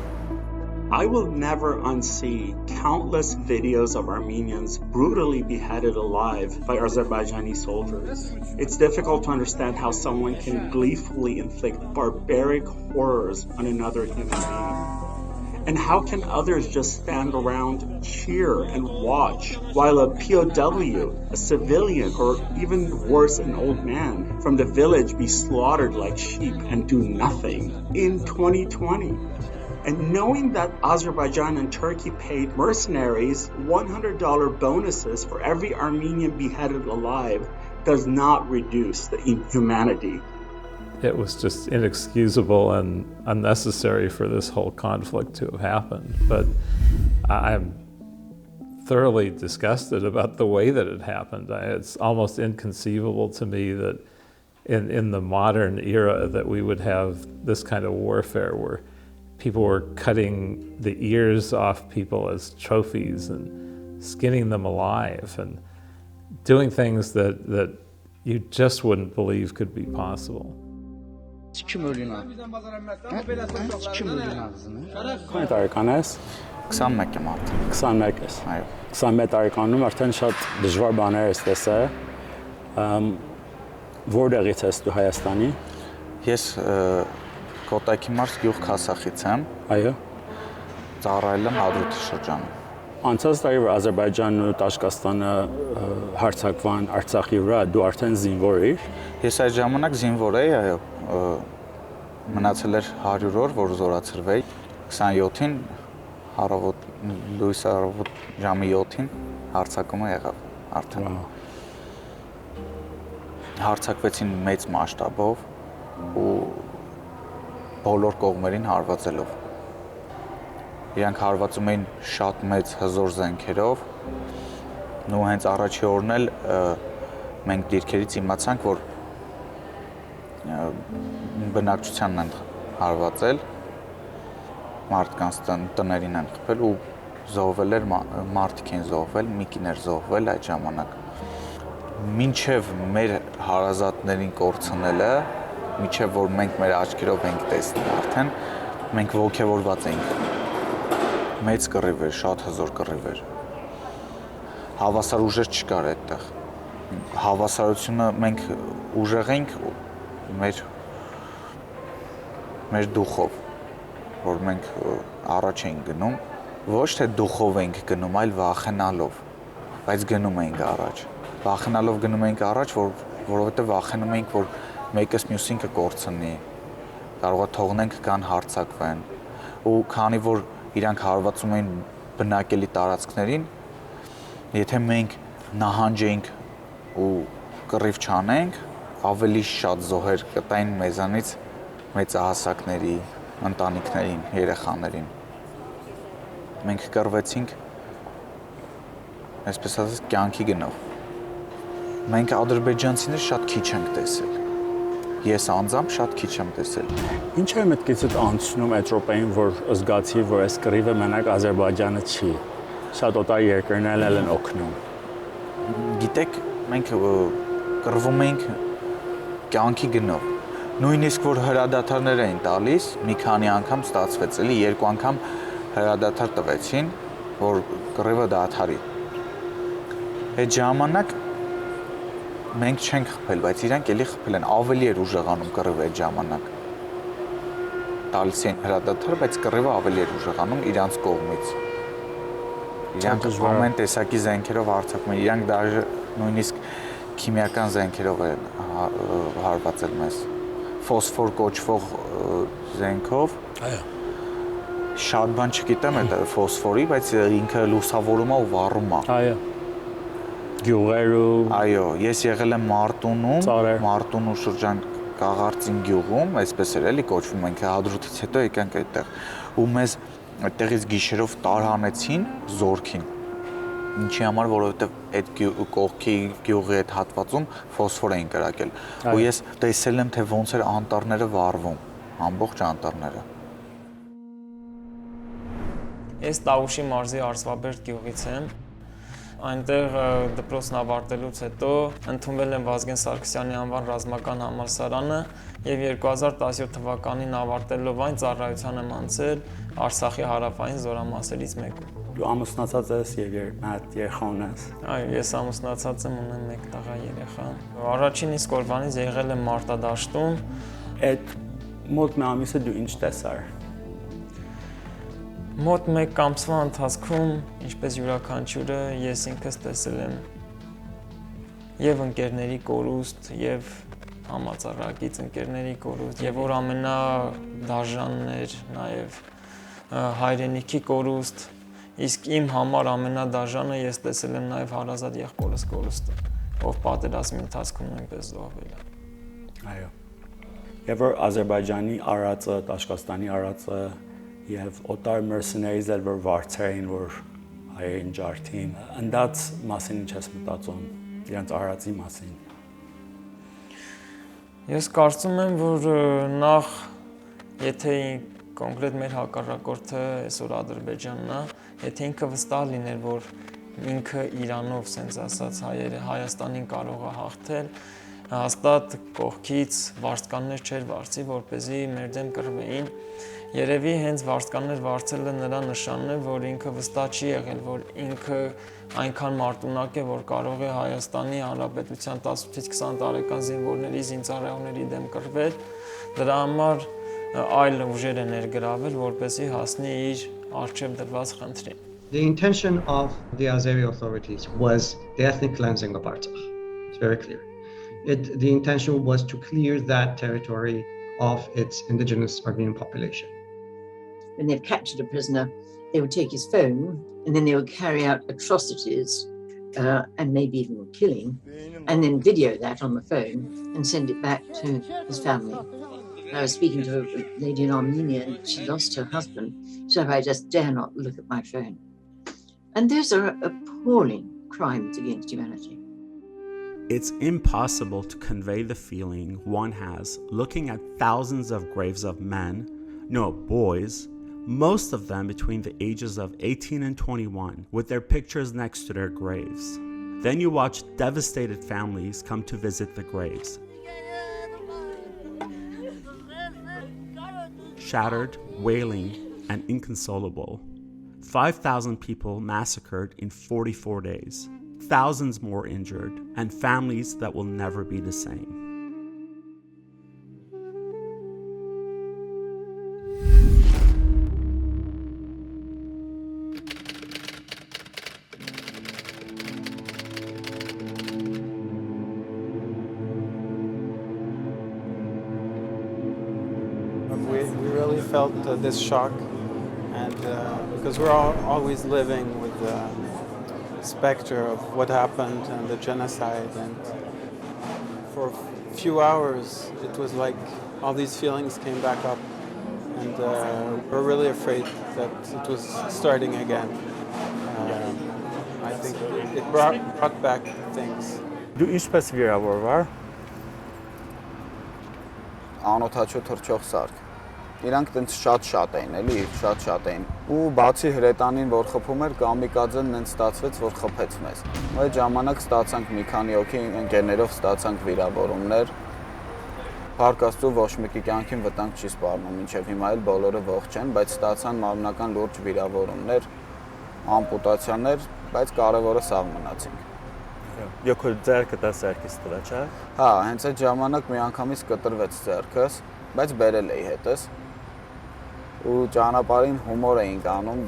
I will never unsee countless videos of Armenians brutally beheaded alive by Azerbaijani soldiers. It's difficult to understand how someone can gleefully inflict barbaric horrors on another human being. And how can others just stand around, cheer, and watch while a POW, a civilian, or even worse, an old man from the village be slaughtered like sheep and do nothing in 2020? And knowing that Azerbaijan and Turkey paid mercenaries $100 bonuses for every Armenian beheaded alive does not reduce the inhumanity. It was just inexcusable and unnecessary for this whole conflict to have happened. But I'm thoroughly disgusted about the way that it happened. It's almost inconceivable to me that in the modern era that we would have this kind of warfare where people were cutting the ears off people as trophies and skinning them alive and doing things that you just wouldn't believe could be possible. Քանի տարեկան ես? 21 եմ արդեն։ 21 ես։ Այո։ 21 տարեկանում արդեն շատ դժվար բաներ ես տեսել։ Որտեղից ես դու Հայաստանի? Ես Կոտայքի մարզ գյուղ Քասախից եմ։ Այո։ Ծառայել եմ Հադրութի շրջանում։ Անցած տարի որ Ադրբեջանն ու Տաշկաստանը հարձակվան Արցախի վրա, դու արդեն զինվոր էիր։ Ես այդ ժամանակ զինվոր էի, այո, մնացել էր 100 օր, որ զորացրվեի։ 27-ին առավոտ լույս առավոտ ժամի 7-ին հարձակումը եղավ արդեն։ Հարձակվեցին մեծ մասշտաբով ու բոլոր կողմերին հարվածելով։ Իրանք հարվածում էին շատ մեծ հզոր զենքերով, ու հենց առաջի օրն էլ մենք դիրքերից իմացանք, որ բնակչությանն են հարվածել, մարդկանց տներին են խփել ու զոհվել էր, մարդիկ են զոհվել, մի կին էր զոհվել այդ ժամանակ։ Մինչև մեր հարազատներին կորցնելը, մինչև որ մենք մեր աչքերով ենք տեսնել արդեն, մենք ոգևորված ենք։ Մեծ կռիվ էր, շատ հզոր կռիվ էր։ Հավասար ուժեր չկար այդտեղ։ Հավասարությունը մենք ուժեղ ենք մեր դուխով, որ մենք առաջ ենք գնում, ոչ թե դուխով ենք գնում, այլ վախենալով, բայց գնում ենք առաջ։ Վախենալով գնում ենք առաջ, որովհետև վախենում ենք, որ մեկս մյուսին կկորցնի, կարող է թողնենք կան հարձակվեն, ու քանի որ իրանք հարվածում էին բնակելի տարածքներին, եթե մենք նահանջեինք ու կռիվ չանենք, ավելի շատ զոհեր կտային մեզանից մեծահասակների, ընտանիքներին, երեխաներին։ Մենք կռվեցինք, այսպես ասած, կյանքի գնով։ Մենք ադրբեջանցիներ շատ քիչ ենք տեսել։ Ես անձամբ շատ քիչ եմ տեսել։ Ինչ է մտքիցդ անցնում այդ րոպեին, որ զգացի, որ այս կռիվը մենակ Ադրբեջանը չի։ Շատ օտար երկրներ են օգնում։ Գիտեք, մենք կռվում ենք կյանքի գնով։ Նույնիսկ որ հրադադարներ էին տալիս, մի քանի անգամ ստացվեց, էլի երկու անգամ հրադադար տվեցին, որ կռիվը դադարի։ Այդ ժամանակ մենք չենք խփել, բայց իրանք էլի խփել են, ավելի էր ուժեղանում կռիվը այդ ժամանակ։ Տալիս են հրադադար, բայց կռիվը ավելի էր ուժեղանում իրանց կողմից։ Իրանք ամեն տեսակի զենքերով հարձակում են, իրանք դաժե նույնիսկ քիմիական զենքերով են հարվածել մեզ։ Ֆոսֆոր կոչվող զենքով։ Այո։ Շատ բան չգիտեմ այդ ֆոսֆորի, բայց ինքը լուսավորում է ու վառում է։ Այո։ Գյուղերում։ Այո, ես եղել եմ Մարտունու շրջան Կաղարծին գյուղում, այսպես էր էլի կոչվում, մենք հադրութից հետո եկանք այդտեղ, ու մեզ այդտեղից գիշերով տարհանեցին զորքին։ Ինչի համար, որովհետև այդ կողքի գյուղի այդ հատվածում ֆոսֆոր էին կրակել։ Ու ես տեսել եմ, թե ոնց էր անտառները վառվում, ամբողջ անտառները։ Ես Տավուշի մարզի Արծվաբերդ գյուղից եմ։ Այնտեղ դպրոցն ավարտելուց հետո ընդունվել եմ Վազգեն Սարգսյանի անվան ռազմական համալսարանը եւ 2017 թվականին ավարտելով այն ծառայության եմ անցել Արցախի հարավային զորամասերից մեկում։ Դու ամուսնացած ես եւ մատ երեխա ունես։ Այո, ես ամուսնացած եմ, ունեմ 1 տղա երեխա։ Առաջին իսկ օրվանից եղել եմ մարտադաշտում։ Այդ մոտ մի ամիսը դու ինչ տեսար։ Մոտ 1 ամսվա ընթացքում, ինչպես յուրաքանչյուրը, ես ինքս տեսել եմ եւ ընկերների կորուստ, եւ համաձայնագից ընկերների կորուստ, եւ որ ամենադաժանն էր նաեւ հայրենիքի կորուստ, իսկ իմ համար ամենադաժանը ես տեսել եմ նաեւ հարազատ եղբորս կորուստը, ով պատերազմի ընթացքում նույնպես զոհվել է։ Այո։ Եվ որ Ադրբեջանի արածը, Տաշկաստանի արածը եւ օտար mercenaries that were վարձային, որ հայերին ջարդին, ընդած մասին ինչ ես մտածում, իրենց արածի մասին։ Ես կարծում եմ, որ նախ եթե կոնկրետ մեր հակառակորդը այսօր Ադրբեջանն է, եթե ինքը վստահ լիներ, որ ինքը Իրանով, ասենց ասած, Հայաստանին կարող է հաղթել, հաստատ կողքից վարձկաններ չէր վարձի, որպեսզի մեր դեմ կռվեին։ Երևի հենց վարձկաններ վարձելը նրա նշանն է, որ ինքը վստահ չի եղել, որ ինքը այնքան մարտունակ է, որ կարող է Հայաստանի Հանրապետության 18-ից 20 տարեկան զինվորների, զինծառայողների դեմ կռվել, դրա համար այլ ուժեր է ներգրավել, որպեսզի հասնի իր առջև դրված խնդրին։ The intention of the Azeri authorities was the ethnic cleansing of Artsakh. It's very clear. The intention was to clear that territory of its indigenous Armenian population. When they've captured a prisoner, they would take his phone and then they would carry out atrocities and maybe even killing, and then video that on the phone and send it back to his family. I was speaking to a lady in Armenia and she lost her husband, so I just dare not look at my phone. And those are appalling crimes against humanity. It's impossible to convey the feeling one has looking at thousands of graves of men, no, boys, most of them between the ages of 18 and 21, with their pictures next to their graves. Then you watch devastated families come to visit the graves. Shattered, wailing, and inconsolable. 5,000 people massacred in 44 days. Thousands more injured, and families that will never be the same. We really felt this shock, and because we're always living with the specter of what happened and the genocide, and for a few hours it was like all these feelings came back up, and we're really afraid that it was starting again. I think it brought back things. Դու ինչպես վիրավորվար? Անօթաչու թռչող սարք։ Իրանք տենց շատ էին, էլի, շատ էին։ Ու բացի հրետանին, որ խփում էր, կամիկաձեն նենց ստացվեց, որ խփեց մեզ։ Այդ ժամանակ ստացանք մի քանի հոգի ընկերներով ստացանք վիրավորումներ։ Փառք Աստծո, ոչ մեկի կյանքին վտանգ չի սպառնում, մինչև հիմա էլ բոլորը ողջ են, բայց ստացան մարմնական լուրջ վիրավորումներ, ամպուտացիաներ, բայց կարևորը սաղ մնացինք։ Եքո ձեռքը դա սարքից տվա, չէ՞։ Հա, հենց այդ ժամանակ մի անգամից կտրվեց ձեռքս, բայց բերել էի հետս։ Ու ճանապարհին հումոր էինք անում,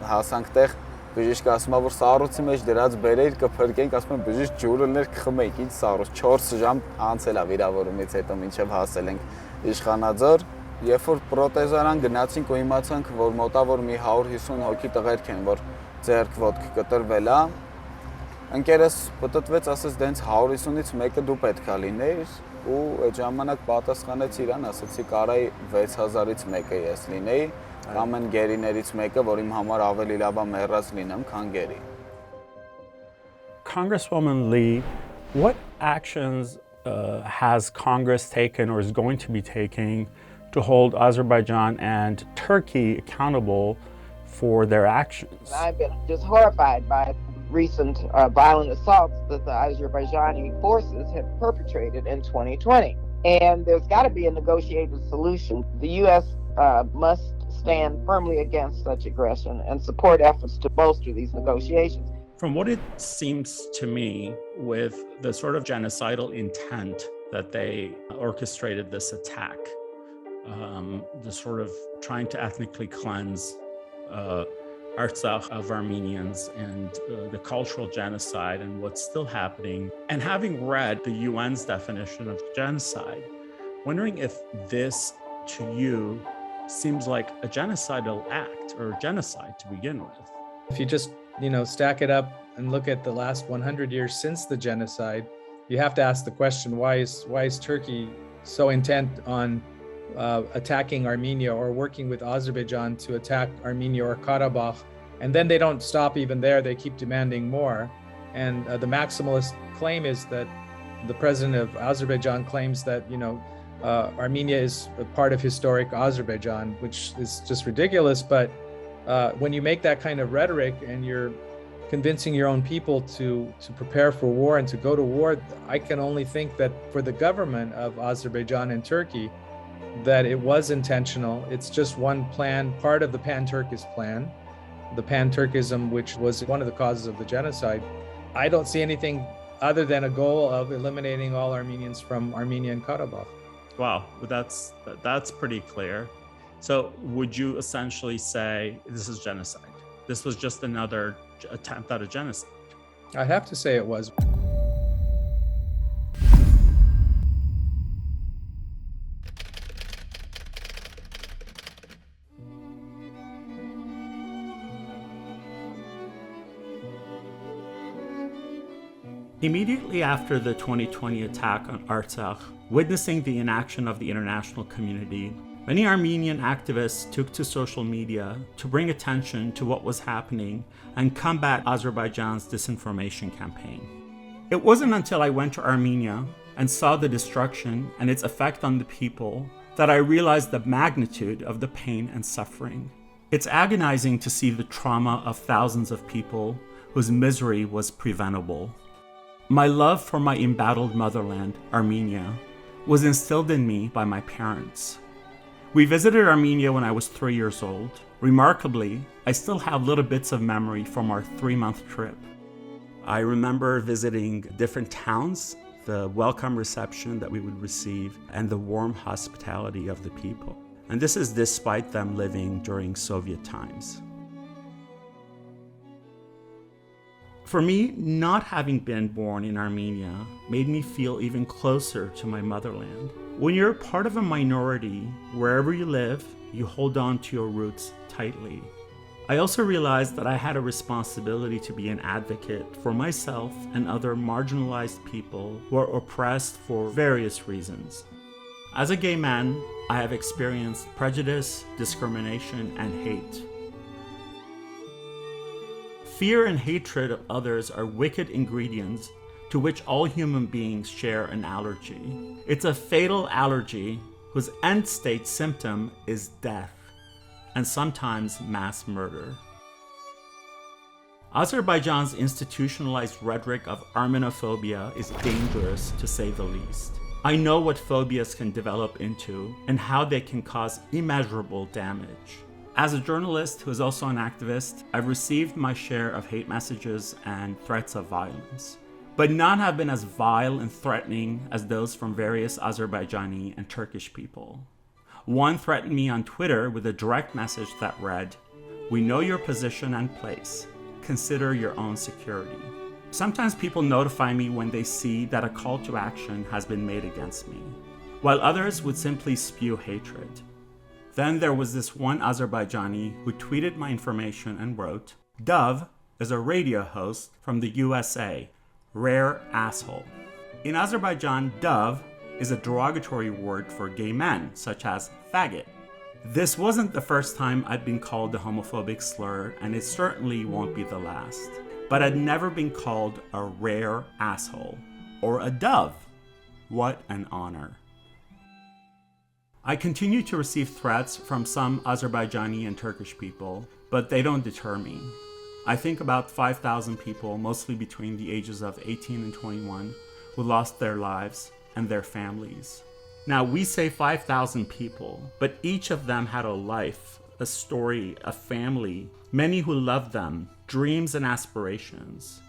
հասանք տեղ, Բժիշկը ասում է, որ սառույցի մեջ դրած բերեր կփրկենք, ասում են բժիշկ ջուրը ներ կխմենք, ինչ սառույց, 4 ժամ անցել է վիրավորումից հետո մինչև հասել ենք Իշխանաձոր, երբ որ պրոթեզարան գնացինք ու իմացանք, որ մոտավոր մի 150 հոգի տղերք են, որ ձեռք ոտք կտրվել է, ընկերս պտտվեց, ասեց, դենց 150-ից մեկը դու պետք է լինեիր, ու այդ ժամանակ պատասխանեց իրան, ասեցի, կարայի 6000-ից մեկը ես լինեի, կամ են գերիներից մեկը, որ իմ համար ավելի լավ է մեռած լինեմ, քան գերի։ Congresswoman Lee, what actions has Congress taken or is going to be taking to hold Azerbaijan and Turkey accountable for their actions? I've been just horrified by recent violent assaults that the Azerbaijani forces have perpetrated in 2020. And there's got to be a negotiated solution. The U.S. Must stand firmly against such aggression and support efforts to bolster these negotiations. From what it seems to me, with the sort of genocidal intent that they orchestrated this attack, the sort of trying to ethnically cleanse ARTSAKH of Armenians and the cultural genocide and what's still happening, and having read the UN's definition of genocide, wondering if this to you seems like a genocidal act or genocide to begin with. If you just, stack it up and look at the last 100 years since the genocide, you have to ask the question, why is Turkey so intent on attacking Armenia or working with Azerbaijan to attack Armenia or Karabakh? And then they don't stop even there, they keep demanding more. And the maximalist claim is that the president of Azerbaijan claims that, Armenia is a part of historic Azerbaijan, which is just ridiculous. But when you make that kind of rhetoric and you're convincing your own people to prepare for war and to go to war, I can only think that for the government of Azerbaijan and Turkey, that it was intentional. It's just one plan, part of the Pan-Turkist plan, the Pan-Turkism, which was one of the causes of the genocide. I don't see anything other than a goal of eliminating all Armenians from Armenia and Karabakh. Wow, that's pretty clear. So would you essentially say this is genocide? This was just another attempt at a genocide? I'd have to say it was. Immediately after the 2020 attack on Artsakh, witnessing the inaction of the international community, many Armenian activists took to social media to bring attention to what was happening and combat Azerbaijan's disinformation campaign. It wasn't until I went to Armenia and saw the destruction and its effect on the people that I realized the magnitude of the pain and suffering. It's agonizing to see the trauma of thousands of people whose misery was preventable. My love for my embattled motherland, Armenia, was instilled in me by my parents. We visited Armenia when I was 3 years old. Remarkably, I still have little bits of memory from our 3-month trip. I remember visiting different towns, the welcome reception that we would receive, and the warm hospitality of the people. And this is despite them living during Soviet times. For me, not having been born in Armenia made me feel even closer to my motherland. When you're part of a minority, wherever you live, you hold on to your roots tightly. I also realized that I had a responsibility to be an advocate for myself and other marginalized people who are oppressed for various reasons. As a gay man, I have experienced prejudice, discrimination, and hate. Fear and hatred of others are wicked ingredients to which all human beings share an allergy. It's a fatal allergy whose end state symptom is death, and sometimes mass murder. Azerbaijan's institutionalized rhetoric of Armenophobia is dangerous, to say the least. I know what phobias can develop into and how they can cause immeasurable damage. As a journalist who is also an activist, I've received my share of hate messages and threats of violence, but none have been as vile and threatening as those from various Azerbaijani and Turkish people. One threatened me on Twitter with a direct message that read, "We know your position and place. consider your own security. Sometimes people notify me when they see that a call to action has been made against me, while others would simply spew hatred. Then there was this one Azerbaijani who tweeted my information and wrote, "Dove is a radio host from the USA. Rare asshole." In Azerbaijan, dove is a derogatory word for gay men, such as faggot. This wasn't the first time I'd been called a homophobic slur, and it certainly won't be the last. But I'd never been called a rare asshole or a dove. What an honor. I continue to receive threats from some Azerbaijani and Turkish people, but they don't deter me. I think about 5,000 people, mostly between the ages of 18 and 21, who lost their lives and their families. Now, we say 5,000 people, but each of them had a life, a story, a family, many who loved them, dreams and aspirations.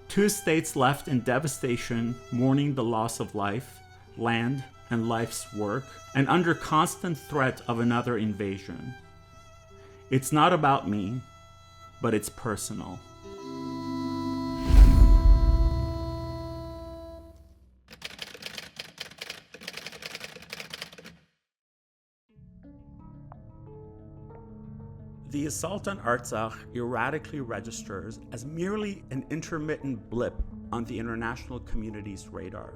2 states left in devastation, mourning the loss of life, land, and life's work, and under constant threat of another invasion. It's not about me, but it's personal. The assault on Artsakh erratically registers as merely an intermittent blip on the international community's radar.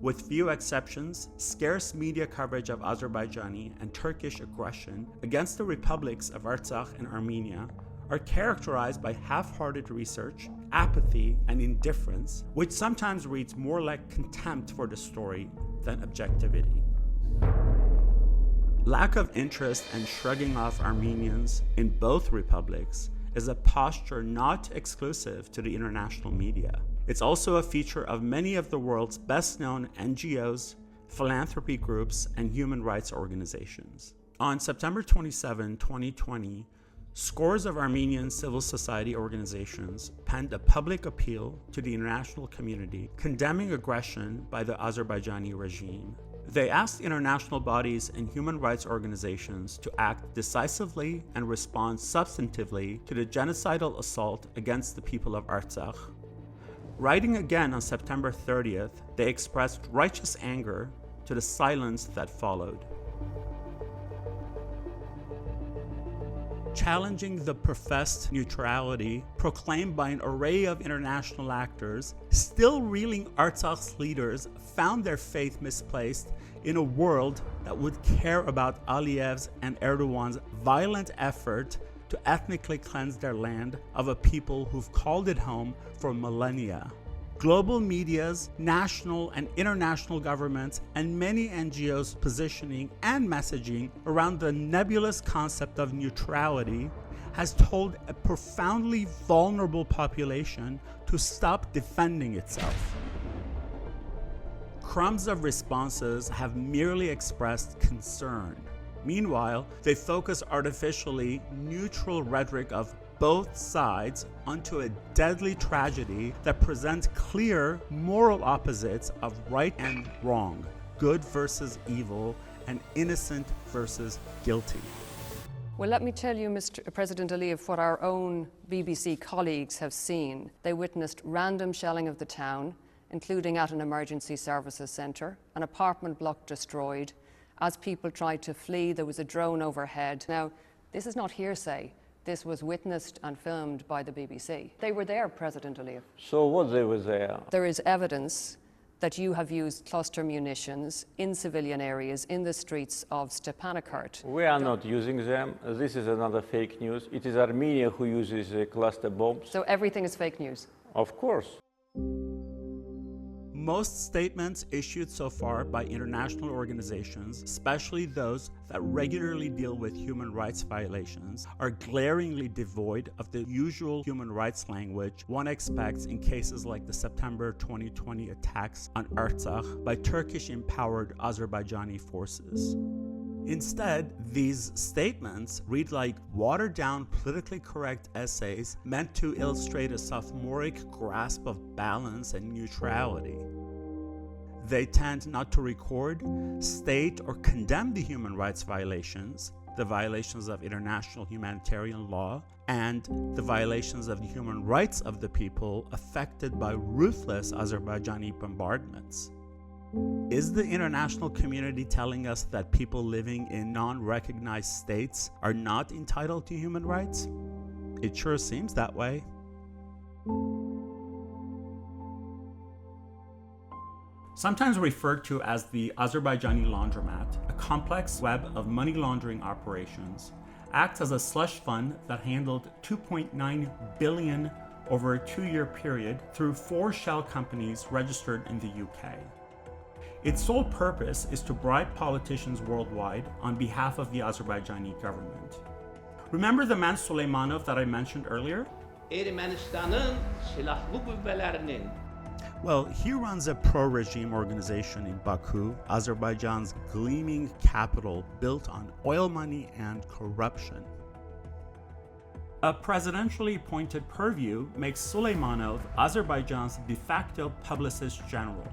With few exceptions, scarce media coverage of Azerbaijani and Turkish aggression against the republics of Artsakh and Armenia are characterized by half-hearted research, apathy, and indifference, which sometimes reads more like contempt for the story than objectivity. Lack of interest and shrugging off Armenians in both republics is a posture not exclusive to the international media. It's also a feature of many of the world's best-known NGOs, philanthropy groups, and human rights organizations. On September 27, 2020, scores of Armenian civil society organizations penned a public appeal to the international community condemning aggression by the Azerbaijani regime. They asked international bodies and human rights organizations to act decisively and respond substantively to the genocidal assault against the people of Artsakh. Writing again on September 30th, they expressed righteous anger to the silence that followed. Challenging the professed neutrality proclaimed by an array of international actors, still reeling Artsakh's leaders found their faith misplaced in a world that would care about Aliyev's and Erdogan's violent effort to ethnically cleanse their land of a people who've called it home for millennia. Global medias, national and international governments, and many NGOs positioning and messaging around the nebulous concept of neutrality has told a profoundly vulnerable population to stop defending itself. Crumbs of responses have merely expressed concern. Meanwhile, they focus artificially neutral rhetoric of both sides onto a deadly tragedy that presents clear moral opposites of right and wrong, good versus evil, and innocent versus guilty. Well, let me tell you, Mr. President Aliyev, what our own BBC colleagues have seen. They witnessed random shelling of the town, including at an emergency services centre, an apartment block destroyed. As people tried to flee, there was a drone overhead. Now, this is not hearsay. This was witnessed and filmed by the BBC. They were there, President Aliyev. So what they were there? There is evidence that you have used cluster munitions in civilian areas in the streets of Stepanakert. We are not using them. This is another fake news. It is Armenia who uses cluster bombs. So everything is fake news? Of course. Most statements issued so far by international organizations, especially those that regularly deal with human rights violations, are glaringly devoid of the usual human rights language one expects in cases like the September 2020 attacks on Artsakh by Turkish-empowered Azerbaijani forces. Instead, these statements read like watered-down, politically correct essays meant to illustrate a sophomoric grasp of balance and neutrality. They tend not to record, state, or condemn the human rights violations the violations of international humanitarian law, and the violations of the human rights of the people affected by ruthless Azerbaijani bombardments. Is the international community telling us that people living in non-recognized states are not entitled to human rights? It sure seems that way. Sometimes referred to as the Azerbaijani laundromat, a complex web of money laundering operations, acts as a slush fund that handled $2.9 billion over a 2-year period through 4 shell companies registered in the UK. Its sole purpose is to bribe politicians worldwide on behalf of the Azerbaijani government. Remember the man Suleymanov that I mentioned earlier? Well, he runs a pro-regime organization in Baku, Azerbaijan's gleaming capital built on oil money and corruption. A presidentially appointed purview makes Suleymanov Azerbaijan's de facto publicist general.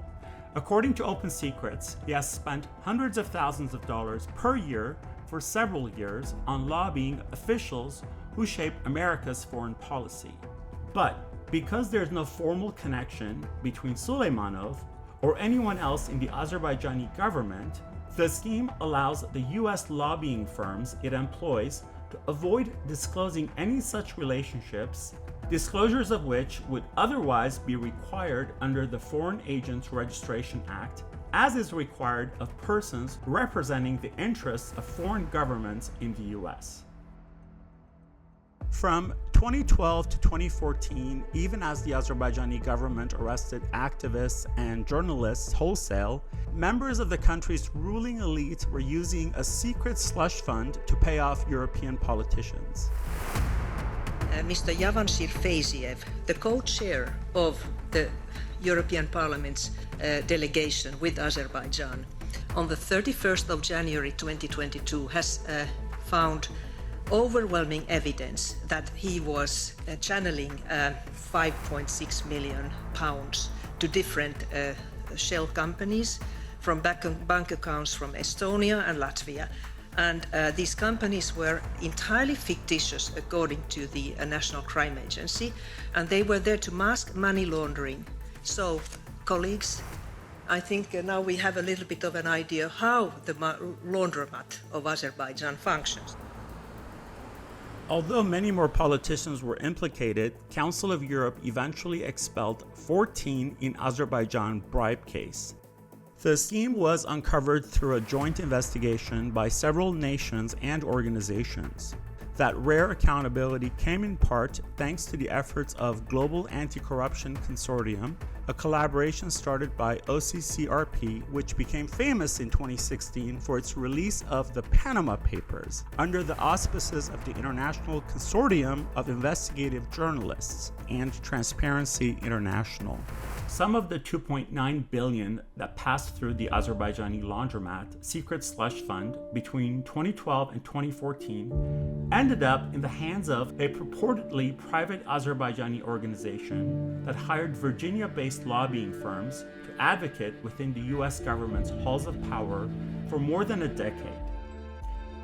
According to Open Secrets, he has spent hundreds of thousands of dollars per year for several years on lobbying officials who shape America's foreign policy. But because there's no formal connection between Suleymanov or anyone else in the Azerbaijani government, the scheme allows the US lobbying firms it employs to avoid disclosing any such relationships, disclosures of which would otherwise be required under the Foreign Agents Registration Act, as is required of persons representing the interests of foreign governments in the US. From 2012 to 2014, even as the Azerbaijani government arrested activists and journalists wholesale, members of the country's ruling elite were using a secret slush fund to pay off European politicians. Mr. Javansir Feiziev, the co-chair of the European Parliament's delegation with Azerbaijan, on the 31st of January 2022 has found overwhelming evidence that he was channeling 5.6 million pounds to different shell companies from bank accounts from Estonia and Latvia. And these companies were entirely fictitious according to the National Crime Agency, and they were there to mask money laundering. So, colleagues, I think now we have a little bit of an idea how the laundromat of Azerbaijan functions. Although many more politicians were implicated, Council of Europe eventually expelled 14 in Azerbaijan bribe case. The scheme was uncovered through a joint investigation by several nations and organizations. That rare accountability came in part thanks to the efforts of Global Anti-Corruption Consortium, a collaboration started by OCCRP, which became famous in 2016 for its release of the Panama Papers under the auspices of the International Consortium of Investigative Journalists and Transparency International. Some of the $2.9 billion that passed through the Azerbaijani laundromat secret slush fund between 2012 and 2014 ended up in the hands of a purportedly private Azerbaijani organization that hired Virginia-based lobbying firms to advocate within the US government's halls of power for more than a decade.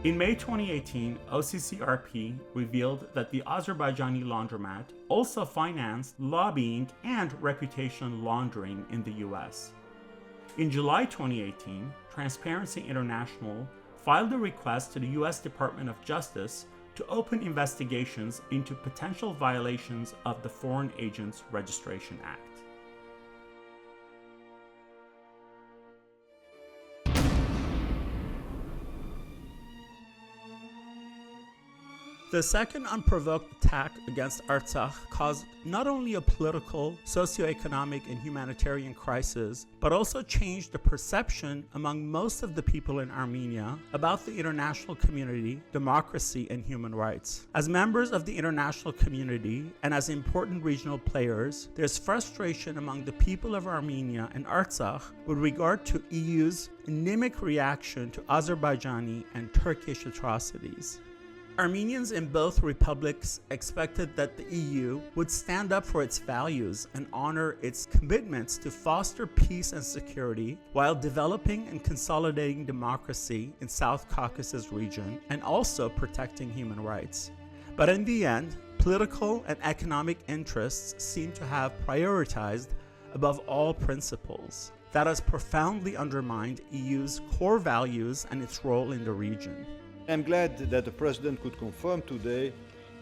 In May 2018, OCCRP revealed that the Azerbaijani laundromat also financed lobbying and reputation laundering in the US. In July 2018, Transparency International filed a request to the US Department of Justice to open investigations into potential violations of the Foreign Agents Registration Act. The second unprovoked attack against Artsakh caused not only a political, socioeconomic, and humanitarian crisis, but also changed the perception among most of the people in Armenia about the international community, democracy, and human rights. As members of the international community and as important regional players, there's frustration among the people of Armenia and Artsakh with regard to EU's anemic reaction to Azerbaijani and Turkish atrocities. Armenians in both republics expected that the EU would stand up for its values and honor its commitments to foster peace and security while developing and consolidating democracy in South Caucasus region and also protecting human rights. But in the end, political and economic interests seem to have prioritized above all principles. That has profoundly undermined EU's core values and its role in the region. I'm glad that the President could confirm today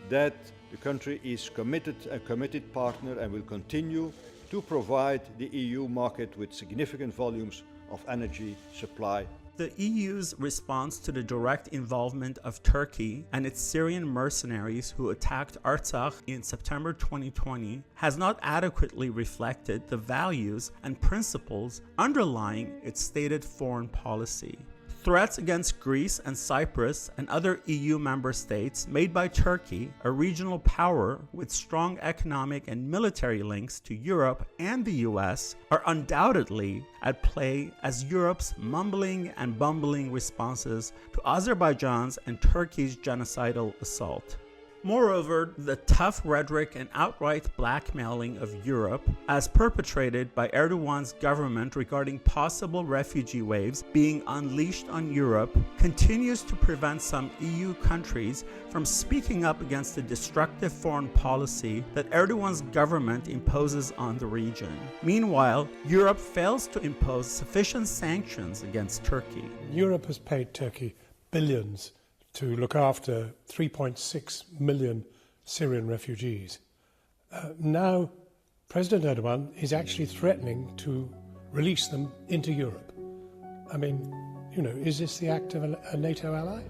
that the country is a committed partner and will continue to provide the EU market with significant volumes of energy supply. The EU's response to the direct involvement of Turkey and its Syrian mercenaries who attacked Artsakh in September 2020 has not adequately reflected the values and principles underlying its stated foreign policy. Threats against Greece and Cyprus and other EU member states made by Turkey, a regional power with strong economic and military links to Europe and the US, are undoubtedly at play as Europe's mumbling and bumbling responses to Azerbaijan's and Turkey's genocidal assault. Moreover, the tough rhetoric and outright blackmailing of Europe, as perpetrated by Erdogan's government regarding possible refugee waves being unleashed on Europe, continues to prevent some EU countries from speaking up against the destructive foreign policy that Erdogan's government imposes on the region. Meanwhile, Europe fails to impose sufficient sanctions against Turkey. Europe has paid Turkey billions to look after 3.6 million Syrian refugees. Now, President Erdogan is actually threatening to release them into Europe. I mean, is this the act of a NATO ally?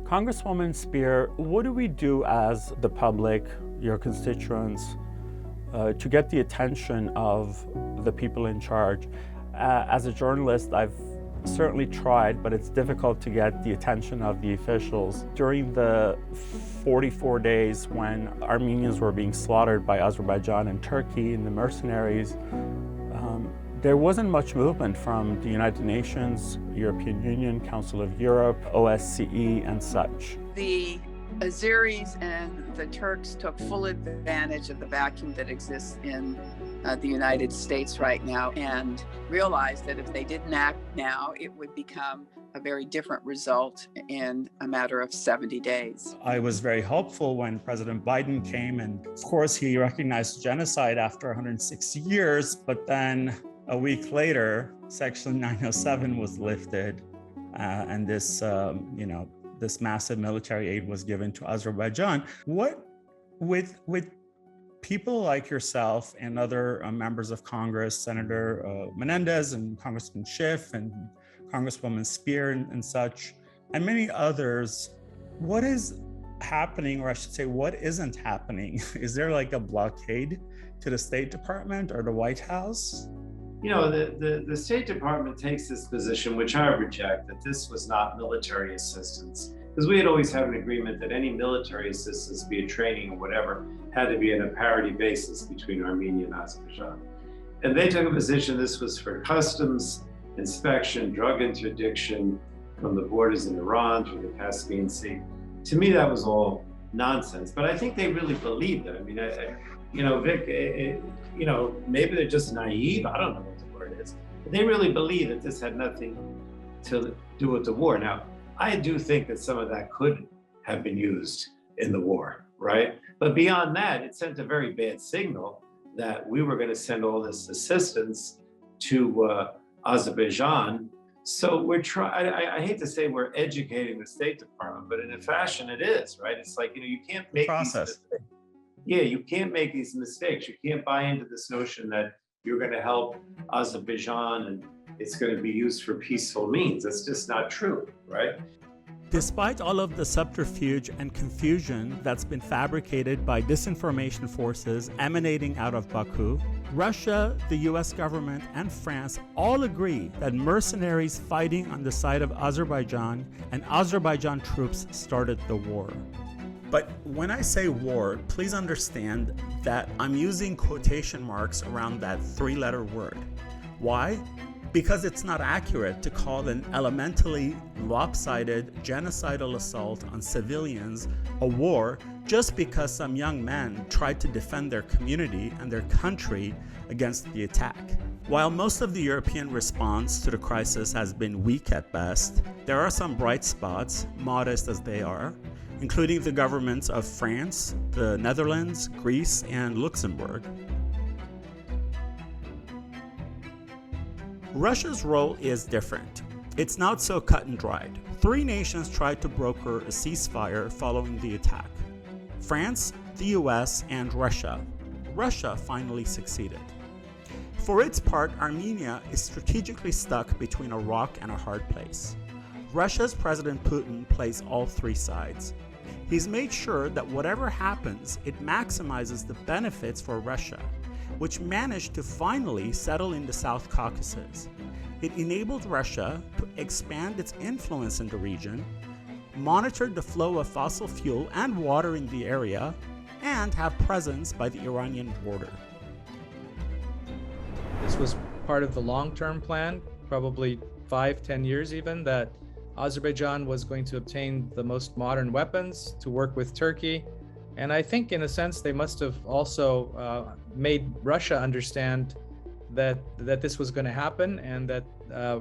Congresswoman Spear, what do we do as the public, your constituents, to get the attention of the people in charge? As a journalist, I've certainly tried, but it's difficult to get the attention of the officials. During the 44 days when Armenians were being slaughtered by Azerbaijan and Turkey and the mercenaries, there wasn't much movement from the United Nations, European Union, Council of Europe, OSCE, and such. The Azeris and the Turks took full advantage of the vacuum that exists in the United States right now and realized that if they didn't act now, it would become a very different result in a matter of 70 days. I was very hopeful when President Biden came, and of course he recognized genocide after 160 years, but then a week later, Section 907 was lifted, and this massive military aid was given to Azerbaijan. What, with people like yourself and other members of Congress, Senator Menendez and Congressman Schiff and Congresswoman Spear and such, and many others, what is happening, or I should say, what isn't happening? Is there like a blockade to the State Department or the White House? The State Department takes this position, which I reject, that this was not military assistance. Because we had always had an agreement that any military assistance, be it training or whatever, had to be on a parity basis between Armenia and Azerbaijan. And they took a position this was for customs, inspection, drug interdiction from the borders in Iran through the Caspian Sea. To me, that was all nonsense. But I think they really believed it. I mean, Vic, maybe they're just naive. I don't know what the word is. But they really believe that this had nothing to do with the war. Now, I do think that some of that could have been used in the war, right? But beyond that, it sent a very bad signal that we were going to send all this assistance to Azerbaijan. So we're trying, I hate to say we're educating the State Department, but in a fashion it is, right? It's like, you can't make these mistakes. Yeah, you can't make these mistakes. You can't buy into this notion that you're going to help Azerbaijan and it's going to be used for peaceful means. That's just not true, right? Despite all of the subterfuge and confusion that's been fabricated by disinformation forces emanating out of Baku, Russia, the US government, and France all agree that mercenaries fighting on the side of Azerbaijan and Azerbaijan troops started the war. But when I say war, please understand that I'm using quotation marks around that three-letter word. Why? because it's not accurate to call an elementally lopsided genocidal assault on civilians a war just because some young men tried to defend their community and their country against the attack. While most of the European response to the crisis has been weak at best, there are some bright spots, modest as they are, including the governments of France, the Netherlands, Greece, and Luxembourg. Russia's role is different. It's not so cut and dried. 3 nations tried to broker a ceasefire following the attack: France, the US, and Russia. Russia finally succeeded. For its part, Armenia is strategically stuck between a rock and a hard place. Russia's President Putin plays all 3 sides. He's made sure that whatever happens, it maximizes the benefits for Russia, which managed to finally settle in the South Caucasus. It enabled Russia to expand its influence in the region, monitored the flow of fossil fuel and water in the area, and have presence by the Iranian border. This was part of the long-term plan, probably 5-10 years even, that Azerbaijan was going to obtain the most modern weapons to work with Turkey. And I think in a sense they must have also made Russia understand that this was going to happen, and that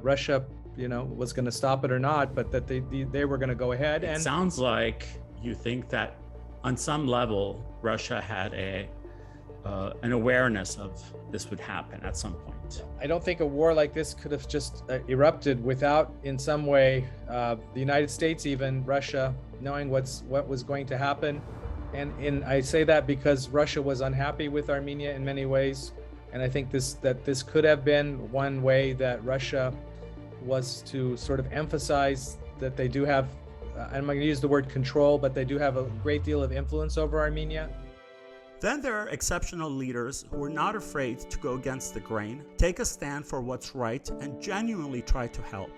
Russia, was going to stop it or not, but that they were going to go ahead. It sounds like you think that on some level Russia had an awareness of this would happen at some point. I don't think a war like this could have just erupted without, in some way, the United States, even Russia, knowing what was going to happen. And I say that because Russia was unhappy with Armenia in many ways. And I think this could have been one way that Russia was to sort of emphasize that they do have, I'm going to use the word control, but they do have a great deal of influence over Armenia. Then there are exceptional leaders who are not afraid to go against the grain, take a stand for what's right, and genuinely try to help.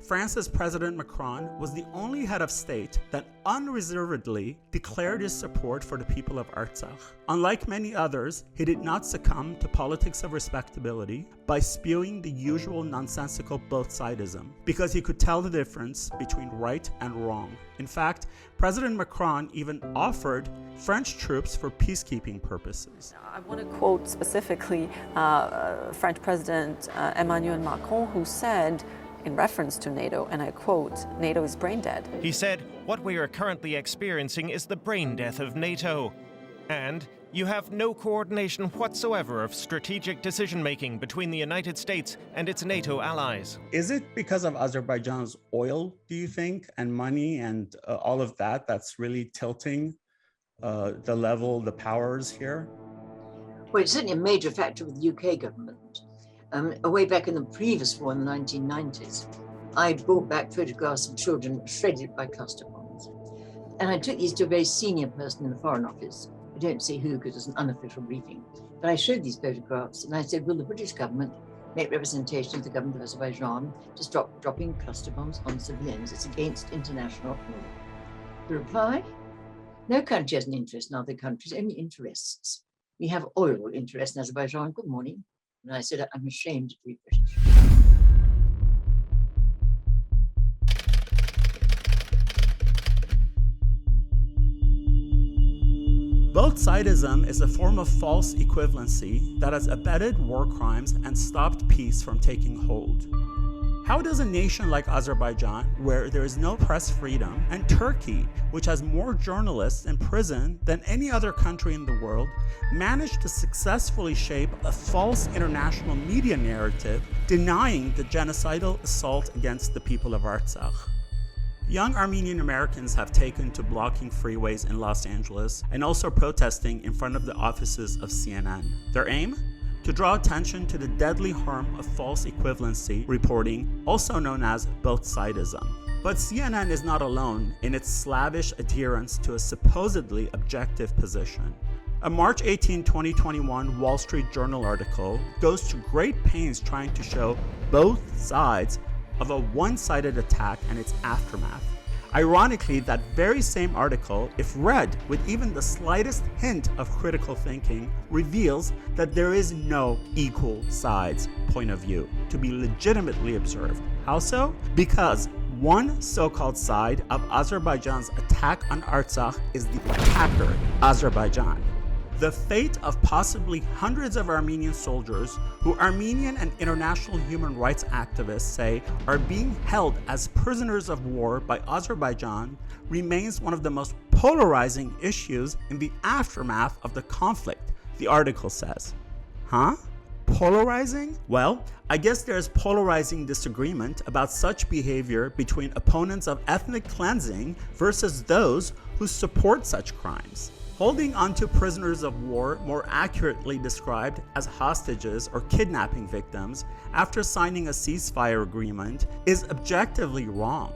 France's President Macron was the only head of state that unreservedly declared his support for the people of Artsakh. Unlike many others, he did not succumb to politics of respectability by spewing the usual nonsensical both-sidism, because he could tell the difference between right and wrong. In fact, President Macron even offered French troops for peacekeeping purposes. I want to quote specifically French President Emmanuel Macron, who said, in reference to NATO, and I quote, "NATO is brain dead." He said, "What we are currently experiencing is the brain death of NATO. And you have no coordination whatsoever of strategic decision-making between the United States and its NATO allies." Is it because of Azerbaijan's oil, do you think, and money and all of that that's really tilting the level, the powers here? Well, it's certainly a major factor with the UK government. Way back in the previous war in the 1990s, I brought back photographs of children shredded by cluster bombs. And I took these to a very senior person in the Foreign Office. I don't say who because it's an unofficial briefing. But I showed these photographs and I said, will the British government make representation of the government of Azerbaijan to stop dropping cluster bombs on civilians? It's against international law. The reply? No country has an interest in other countries, only interests. We have oil interests in Azerbaijan. Good morning. And I said, I'm ashamed to be British. Both-sidism is a form of false equivalency that has abetted war crimes and stopped peace from taking hold. How does a nation like Azerbaijan, where there is no press freedom, and Turkey, which has more journalists in prison than any other country in the world, manage to successfully shape a false international media narrative denying the genocidal assault against the people of Artsakh? Young Armenian Americans have taken to blocking freeways in Los Angeles and also protesting in front of the offices of CNN. Their aim? To draw attention to the deadly harm of false equivalency reporting, also known as both-sidism. But CNN is not alone in its slavish adherence to a supposedly objective position. A March 18, 2021 Wall Street Journal article goes to great pains trying to show both sides of a one-sided attack and its aftermath. Ironically, that very same article, if read with even the slightest hint of critical thinking, reveals that there is no equal sides point of view to be legitimately observed. How so? Because one so-called side of Azerbaijan's attack on Artsakh is the attacker, Azerbaijan. The fate of possibly hundreds of Armenian soldiers who Armenian and international human rights activists say are being held as prisoners of war by Azerbaijan remains one of the most polarizing issues in the aftermath of the conflict, the article says. Huh? Polarizing? Well, I guess there's polarizing disagreement about such behavior between opponents of ethnic cleansing versus those who support such crimes. Holding onto prisoners of war, more accurately described as hostages or kidnapping victims, after signing a ceasefire agreement is objectively wrong.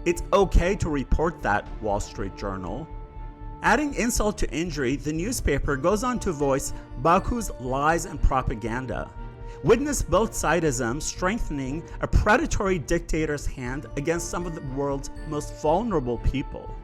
It's okay to report that, Wall Street Journal. Adding insult to injury, the newspaper goes on to voice Baku's lies and propaganda. Witness both sidism strengthening a predatory dictator's hand against some of the world's most vulnerable people.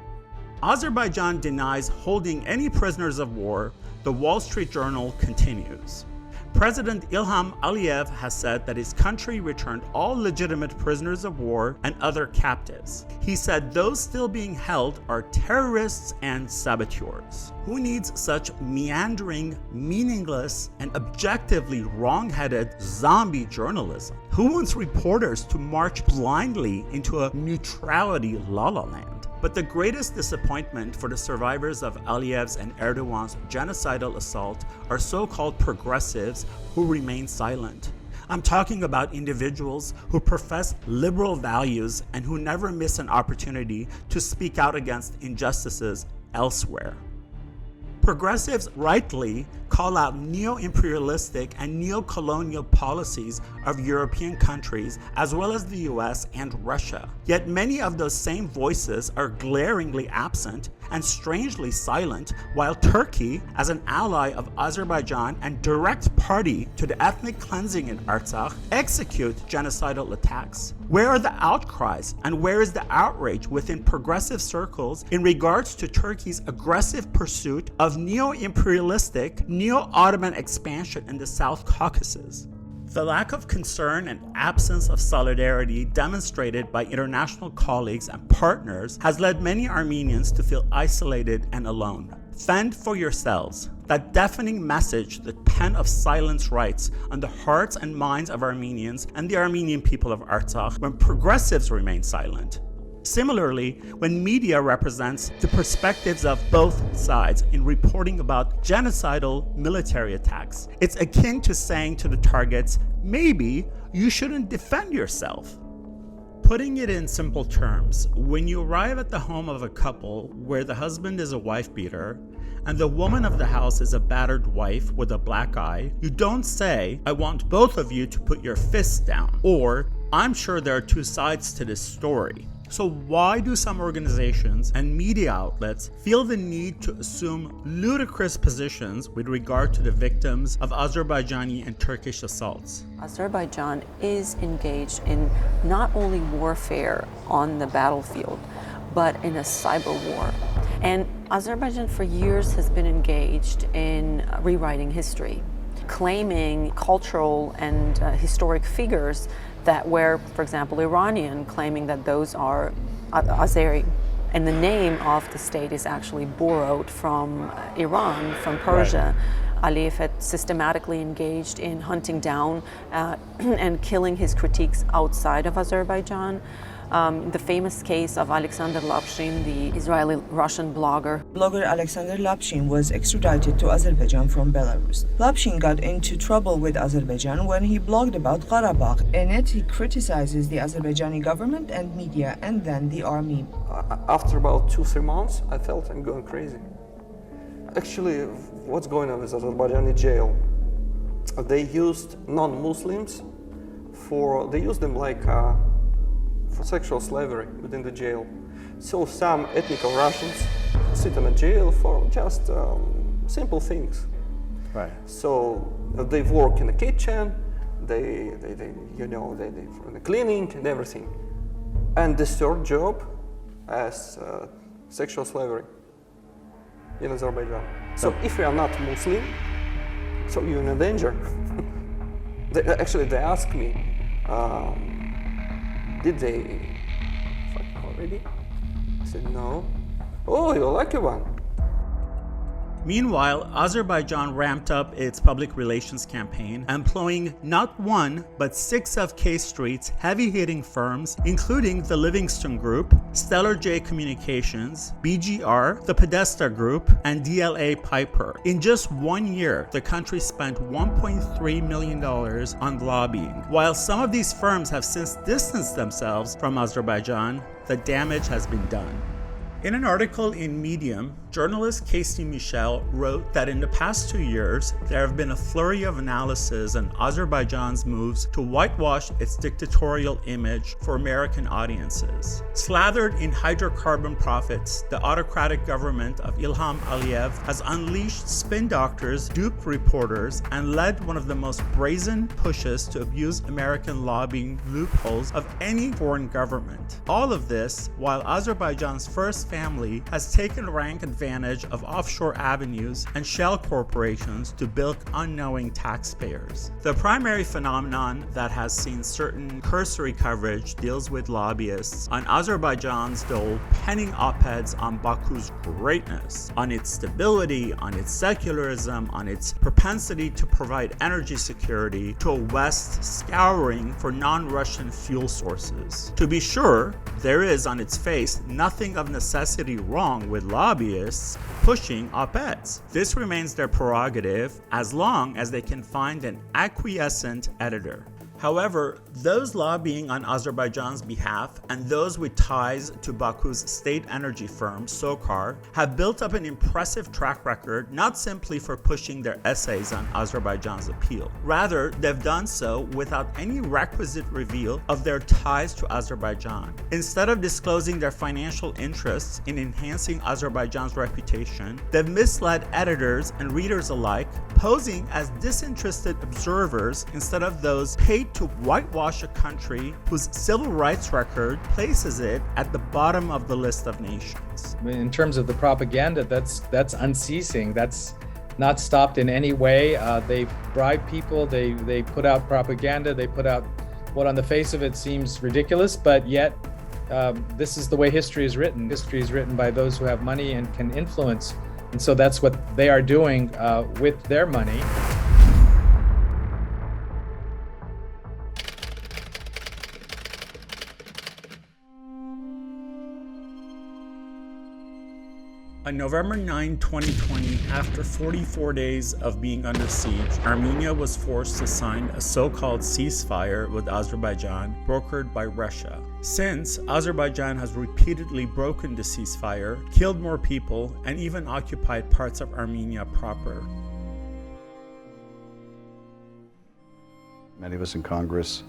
Azerbaijan denies holding any prisoners of war, the Wall Street Journal continues. President Ilham Aliyev has said that his country returned all legitimate prisoners of war and other captives. He said those still being held are terrorists and saboteurs. Who needs such meandering, meaningless, and objectively wrong-headed zombie journalism? Who wants reporters to march blindly into a neutrality la-la land? But the greatest disappointment for the survivors of Aliyev's and Erdogan's genocidal assault are so-called progressives who remain silent. I'm talking about individuals who profess liberal values and who never miss an opportunity to speak out against injustices elsewhere. Progressives rightly call out neo-imperialistic and neo-colonial policies of European countries as well as the US and Russia. Yet many of those same voices are glaringly absent and strangely silent while Turkey, as an ally of Azerbaijan and direct party to the ethnic cleansing in Artsakh, execute genocidal attacks. Where are the outcries and where is the outrage within progressive circles in regards to Turkey's aggressive pursuit of neo-imperialistic, neo-Ottoman expansion in the South Caucasus? The lack of concern and absence of solidarity demonstrated by international colleagues and partners has led many Armenians to feel isolated and alone. Fend for yourselves. That deafening message the pen of silence writes on the hearts and minds of Armenians and the Armenian people of Artsakh when progressives remain silent. Similarly, when media represents the perspectives of both sides in reporting about genocidal military attacks, it's akin to saying to the targets, maybe you shouldn't defend yourself. Putting it in simple terms, when you arrive at the home of a couple where the husband is a wife beater and the woman of the house is a battered wife with a black eye, you don't say, I want both of you to put your fists down, or I'm sure there are two sides to this story. So why do some organizations and media outlets feel the need to assume ludicrous positions with regard to the victims of Azerbaijani and Turkish assaults? Azerbaijan is engaged in not only warfare on the battlefield, but in a cyber war. And Azerbaijan for years has been engaged in rewriting history, claiming cultural and historic figures that were, for example, Iranian, claiming that those are Azeri. And the name of the state is actually borrowed from Iran, from Persia. Right. Aliyev had systematically engaged in hunting down and killing his critiques outside of Azerbaijan. The famous case of Alexander Lapshin, the Israeli-Russian blogger. Blogger Alexander Lapshin was extradited to Azerbaijan from Belarus. Lapshin got into trouble with Azerbaijan when he blogged about Karabakh. In it, he criticizes the Azerbaijani government and media, and then the army. After about 2-3 months, I felt I'm going crazy. Actually, what's going on with Azerbaijani jail? They used non-Muslims they used them like for sexual slavery within the jail. So some ethnic Russians sit in a jail for just simple things. Right. So they work in the kitchen, they cleaning and everything. And the third job as sexual slavery in Azerbaijan. So if you are not Muslim, so you're in a danger. They asked me, did they fuck already? I said, no. Oh, you're lucky one. Meanwhile, Azerbaijan ramped up its public relations campaign, employing not one, but 6 of K Street's heavy-hitting firms, including the Livingston Group, Stellar J Communications, BGR, the Podesta Group, and DLA Piper. In just 1 year, the country spent $1.3 million on lobbying. While some of these firms have since distanced themselves from Azerbaijan, the damage has been done. In an article in Medium, journalist Casey Michel wrote that in the past 2 years, there have been a flurry of analysis on Azerbaijan's moves to whitewash its dictatorial image for American audiences. Slathered in hydrocarbon profits, the autocratic government of Ilham Aliyev has unleashed spin doctors, duped reporters, and led one of the most brazen pushes to abuse American lobbying loopholes of any foreign government. All of this while Azerbaijan's first family has taken rank advantage of offshore avenues and shell corporations to bilk unknowing taxpayers. The primary phenomenon that has seen certain cursory coverage deals with lobbyists on Azerbaijan's dole penning op-eds on Baku's greatness, on its stability, on its secularism, on its propensity to provide energy security to a West scouring for non-Russian fuel sources. To be sure, there is on its face nothing of necessity wrong with lobbyists pushing op-eds. This remains their prerogative as long as they can find an acquiescent editor. However, those lobbying on Azerbaijan's behalf and those with ties to Baku's state energy firm, SOCAR, have built up an impressive track record not simply for pushing their essays on Azerbaijan's appeal. Rather, they've done so without any requisite reveal of their ties to Azerbaijan. Instead of disclosing their financial interests in enhancing Azerbaijan's reputation, they've misled editors and readers alike, posing as disinterested observers instead of those paid to whitewash a country whose civil rights record places it at the bottom of the list of nations. In terms of the propaganda, that's unceasing. That's not stopped in any way. They bribe people, they put out propaganda, they put out what on the face of it seems ridiculous, but yet this is the way history is written. History is written by those who have money and can influence. And so that's what they are doing with their money. On November 9, 2020, after 44 days of being under siege, Armenia was forced to sign a so-called ceasefire with Azerbaijan, brokered by Russia. Since, Azerbaijan has repeatedly broken the ceasefire, killed more people, and even occupied parts of Armenia proper. Many of us in Congress,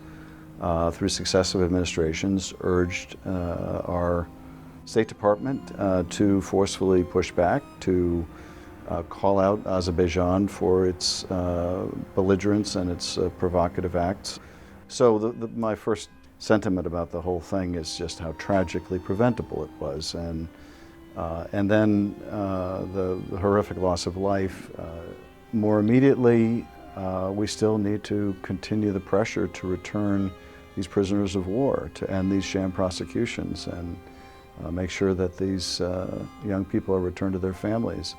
through successive administrations, urged our State Department to forcefully push back, to call out Azerbaijan for its belligerence and its provocative acts. So my first sentiment about the whole thing is just how tragically preventable it was, and then the horrific loss of life. More immediately, we still need to continue the pressure to return these prisoners of war, to end these sham prosecutions, and make sure that these young people are returned to their families.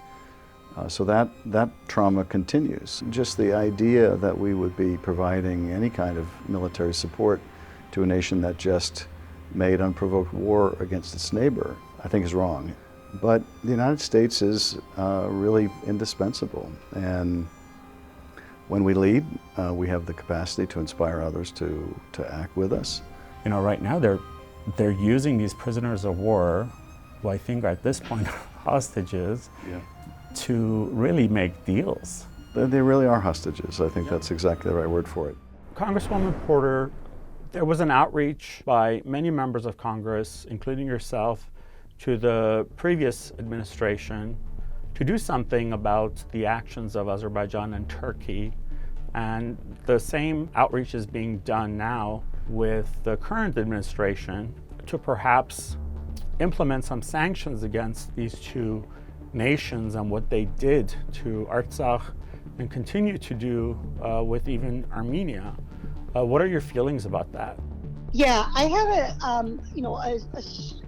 So that trauma continues. Just the idea that we would be providing any kind of military support to a nation that just made unprovoked war against its neighbor, I think is wrong. But the United States is really indispensable. And when we lead, we have the capacity to inspire others to act with us. You know, right now they're using these prisoners of war, who I think at this point are hostages, to really make deals. They really are hostages. I think that's exactly the right word for it. Congresswoman Porter, there was an outreach by many members of Congress, including yourself, to the previous administration to do something about the actions of Azerbaijan and Turkey. And the same outreach is being done now with the current administration to perhaps implement some sanctions against these two nations and what they did to Artsakh and continue to do with even Armenia. What are your feelings about that? Yeah, I have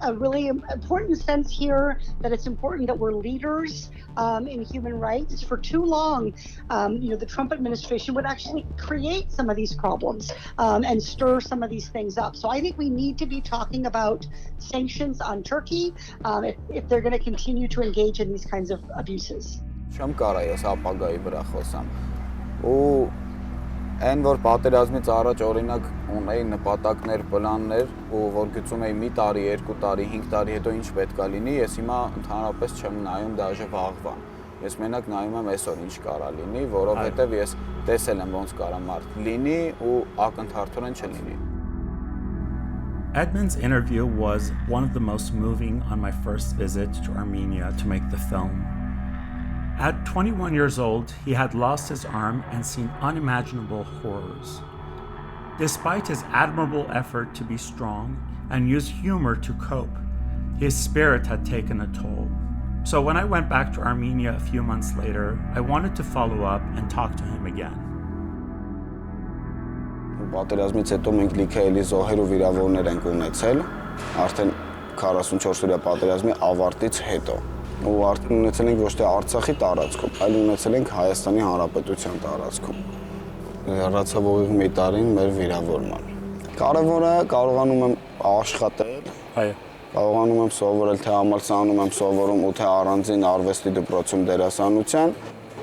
a really important sense here that it's important that we're leaders in human rights. For too long, the Trump administration would actually create some of these problems and stir some of these things up. So I think we need to be talking about sanctions on Turkey if they're going to continue to engage in these kinds of abuses. Այն որ պատերազմից առաջ օրինակ ունեի նպատակներ, պլաններ ու որ գծում էի մի տարի, 2 տարի, 5 տարի հետո ինչ պետք է լինի, ես հիմա ընդհանրապես չեմ նայում դաժե վաղվան։ Ես մենակ նայում եմ այսօր ինչ կարա լինի, որովհետև ես տեսել եմ ոնց կարա մարդ լինի ու ակնթարթորեն չլինի։ Edmund's interview was one of the most moving on my first visit to Armenia to make the film. At 21 years old, he had lost his arm and seen unimaginable horrors. Despite his admirable effort to be strong and use humor to cope, his spirit had taken a toll. So when I went back to Armenia a few months later, I wanted to follow up and talk to him again. Պատերազմից հետո մենք լիքը էլի զոհեր ու վիրավորներ ենք ունեցել, արդեն 44 օրյա պատերազմի ավարտից հետո։ Ու արդեն ունեցել ենք ոչ թե Արցախի տարածքում, այլ ունեցել ենք Հայաստանի Հանրապետության տարածքում։ Հեռացավ ուղիղ մի տարին մեր վիրավորման։ Կարևորը կարողանում եմ աշխատել, կարողանում եմ սովորել թե համալսարանում եմ սովորում ու թե առանձին արվեստի դպրոցում դերասանության,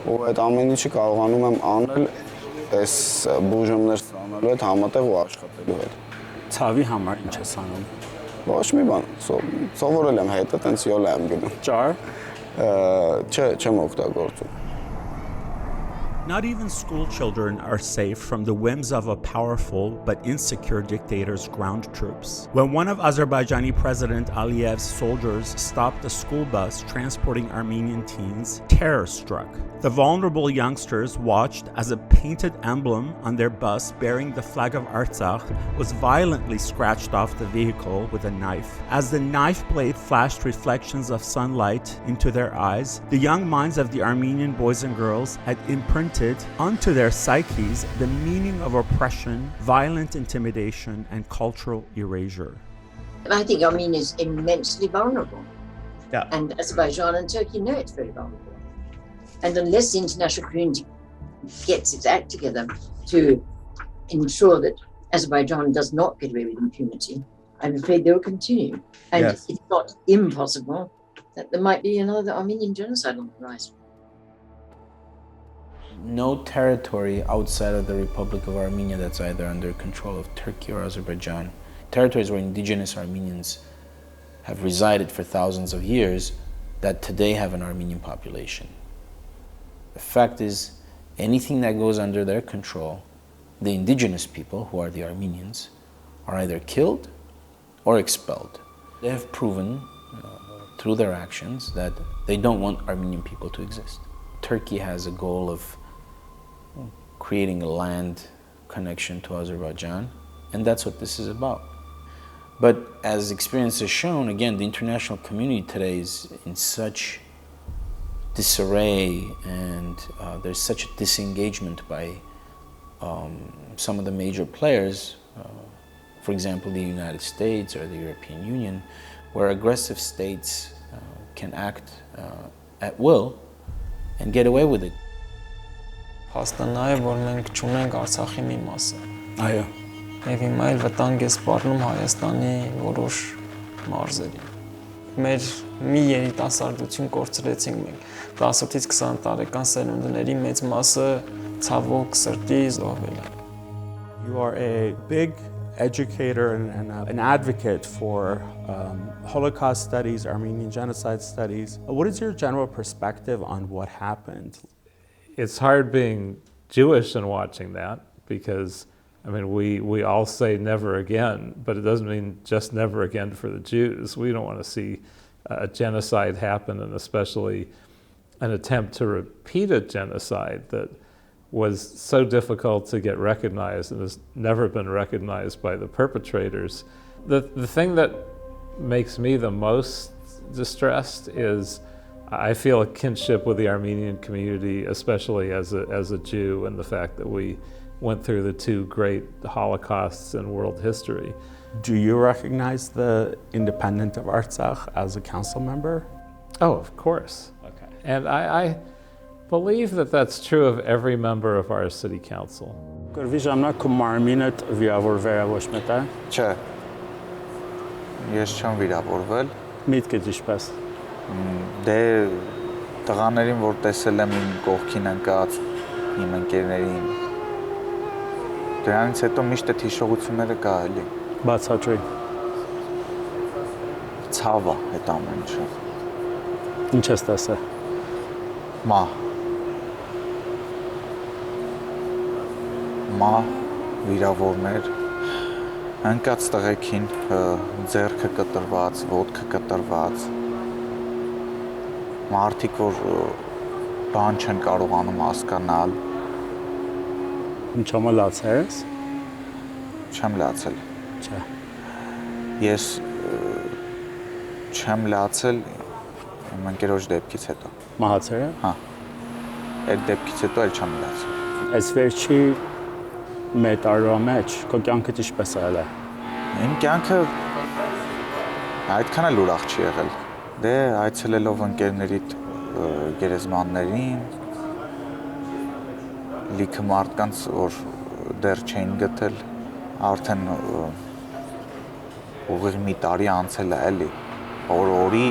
ու այդ ամեն ինչը կարողանում եմ անել այս բուժումներ ստանալու հետ համատեղ ու աշխատելու հետ։ Ցավի համար ինչ ես անում։ Ոչ մի բան, սովորել եմ հետը, տենց յոլա եմ գնում։ Ճար։ Չեմ օգտագործում։ Not even school children are safe from the whims of a powerful but insecure dictator's ground troops. When one of Azerbaijani President Aliyev's soldiers stopped a school bus transporting Armenian teens, terror struck. The vulnerable youngsters watched as a painted emblem on their bus bearing the flag of Artsakh was violently scratched off the vehicle with a knife. As the knife blade flashed reflections of sunlight into their eyes, the young minds of the Armenian boys and girls had imprinted onto their psyches the meaning of oppression, violent intimidation, and cultural erasure. And I think Armenia is immensely vulnerable. Yeah. And Azerbaijan and Turkey know it's very vulnerable. And unless the international community gets its act together to ensure that Azerbaijan does not get away with impunity, I'm afraid they will continue. And It's not impossible that there might be another Armenian genocide on the horizon. No territory outside of the Republic of Armenia that's either under control of Turkey or Azerbaijan, territories where indigenous Armenians have resided for thousands of years, that today have an Armenian population. The fact is, anything that goes under their control, the indigenous people, who are the Armenians, are either killed or expelled. They have proven through their actions that they don't want Armenian people to exist. Turkey has a goal of creating a land connection to Azerbaijan, and that's what this is about. But as experience has shown, again, the international community today is in such disarray, and there's such a disengagement by some of the major players, for example, the United States or the European Union, where aggressive states can act at will and get away with it. Փաստն է, որ մենք չունենք Արցախի մի մասը։ Այո։ Եվ հիմա էլ վտանգ է սպառնում Հայաստանի որոշ մարզերի։ Մեր մի երիտասարդություն կորցրեցինք մենք։ 10-ից 20 տարեկան սերունդների մեծ մասը ցավոք սրտի զոհվել է։ You are a big educator and an advocate for Holocaust studies, Armenian genocide studies. What is your general perspective on what happened? It's hard being Jewish and watching that, because I mean, we all say never again, but it doesn't mean just never again for the Jews. We don't want to see a genocide happen, and especially an attempt to repeat a genocide that was so difficult to get recognized and has never been recognized by the perpetrators. The thing that makes me the most distressed is I feel a kinship with the Armenian community, especially as a Jew, and the fact that we went through the two great Holocausts in world history. Do you recognize the independent of Artsakh as a council member? Oh, of course. Okay. And I believe that that's true of every member of our city council. Չէ, ես չեմ վիրավորվել։ Միտքդ ինչպես։ Դե տղաներին, որ տեսել եմ իմ կողքին ընկած, իմ ընկերներին, դրանից հետո միշտ այդ հիշողությունները կա էլի։ Բացատրի։ Ցավը այդ ամեն ինչը։ Ինչ ես տեսել։ Մահ, վիրավորներ, ընկած տղեկին ձեռքը կտրված, ոտքը կտրված, մարդիկ, որ բան չեն կարողանում հասկանալ։ Ինչո՞մ լացել ես։ Չեմ լացել։ Չէ։ Ես չեմ լացել իմ ընկերոջ դեպքից հետո։ Մահացել է։ Հա։ Այդ դեպքից հետո էլ չեմ լացել։ Այս վերջի մեկ տարվա մեջ քո կյանքը ինչպես եղել է։ Իմ կյանքը այդքան էլ ուրախ չի եղել։ Դե այցելելով ընկերներիդ գերեզմաններին, լիքը մարդկանց, որ դեռ չէին գտել, արդեն ուղիղ մի տարի անցել է էլի, օրի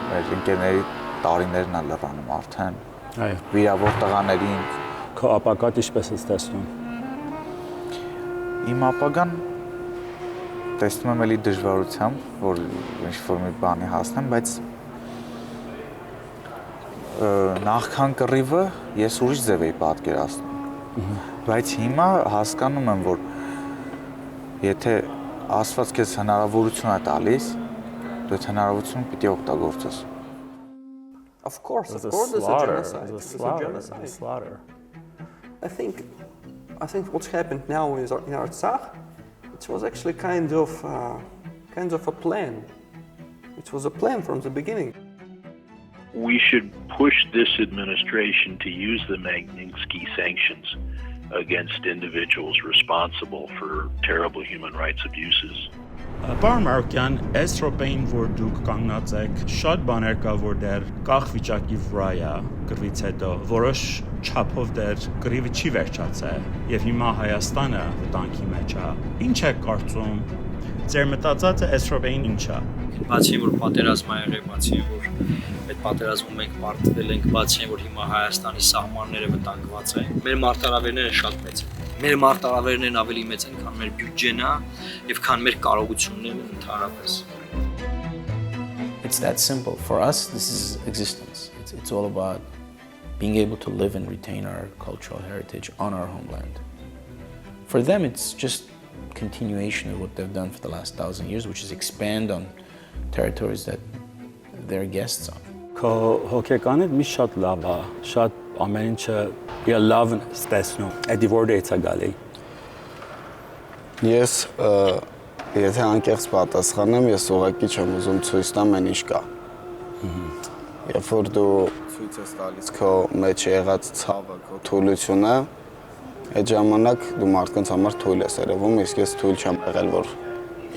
մեր ընկերների տարիներն է լռանում արդեն, վիրավոր տղաներին։ Քո ապագան ինչպես ես տեսնում։ Իմ ապագան տեսնում եմ էլի դժվարությամբ, որ ինչ-որ մի բանի հասնեմ, բայց նախքան կռիվը ես ուրիշ ձև էի պատկերացնում։ Բայց հիմա հասկանում եմ, որ եթե Աստված քեզ հնարավորություն է տալիս, դու այդ հնարավորությունը պիտի օգտագործես։ Of course, there's a genocide. I think what's happened now in Artsakh, it was actually kind of a plan. It was a plan from the beginning. We should push this administration to use the Magnitsky sanctions against individuals responsible for terrible human rights abuses. Պարմարոկյան, այս րոպեին, որ դուք կանգնած եք, շատ բաներ կա, որ դեռ կախ վիճակի վրա է կռվից հետո, որոշ չափով դեռ կռիվը չի վերջացել, եւ հիմա Հայաստանը վտանգի մեջ է։ Ինչ եք կարծում։ Ձեր մտածածը այս րոպեին ինչ է։ Բացի որ պատերազմ ա եղել, բացի որ այդ պատերազմում մենք պարտվել ենք, բացի որ հիմա Հայաստանի սահմանները վտանգված են, մեր մարտահրավերները շատ մեծ են։ Մեր մարտահրավերներն ավելի մեծ են, քան մեր բյուջեն է եւ քան մեր կարողություններն ընդհանրապես։ It's that simple. For us, this is existence. It's all about being able to live and retain our cultural heritage on our homeland. For them, it's just continuation of what they've done for the last 1,000 years, which is expand on territories that they're guests on. Քո հոգեկանդ մի շատ լավ է, շատ ամեն ինչը իր լավն ստեսնում։ Էդի որտեղից է գալի։ Ես եթե անկեղծ պատասխանեմ, ես ուղղակի չեմ ուզում ցույց տամ այն ինչ կա։ Երբ որ դու ցույց ես տալիս քո մեջ եղած ցավը, քո թուլությունը, այդ ժամանակ դու մարդկանց համար թույլ ես երևում, իսկ ես թույլ չեմ եղել, որ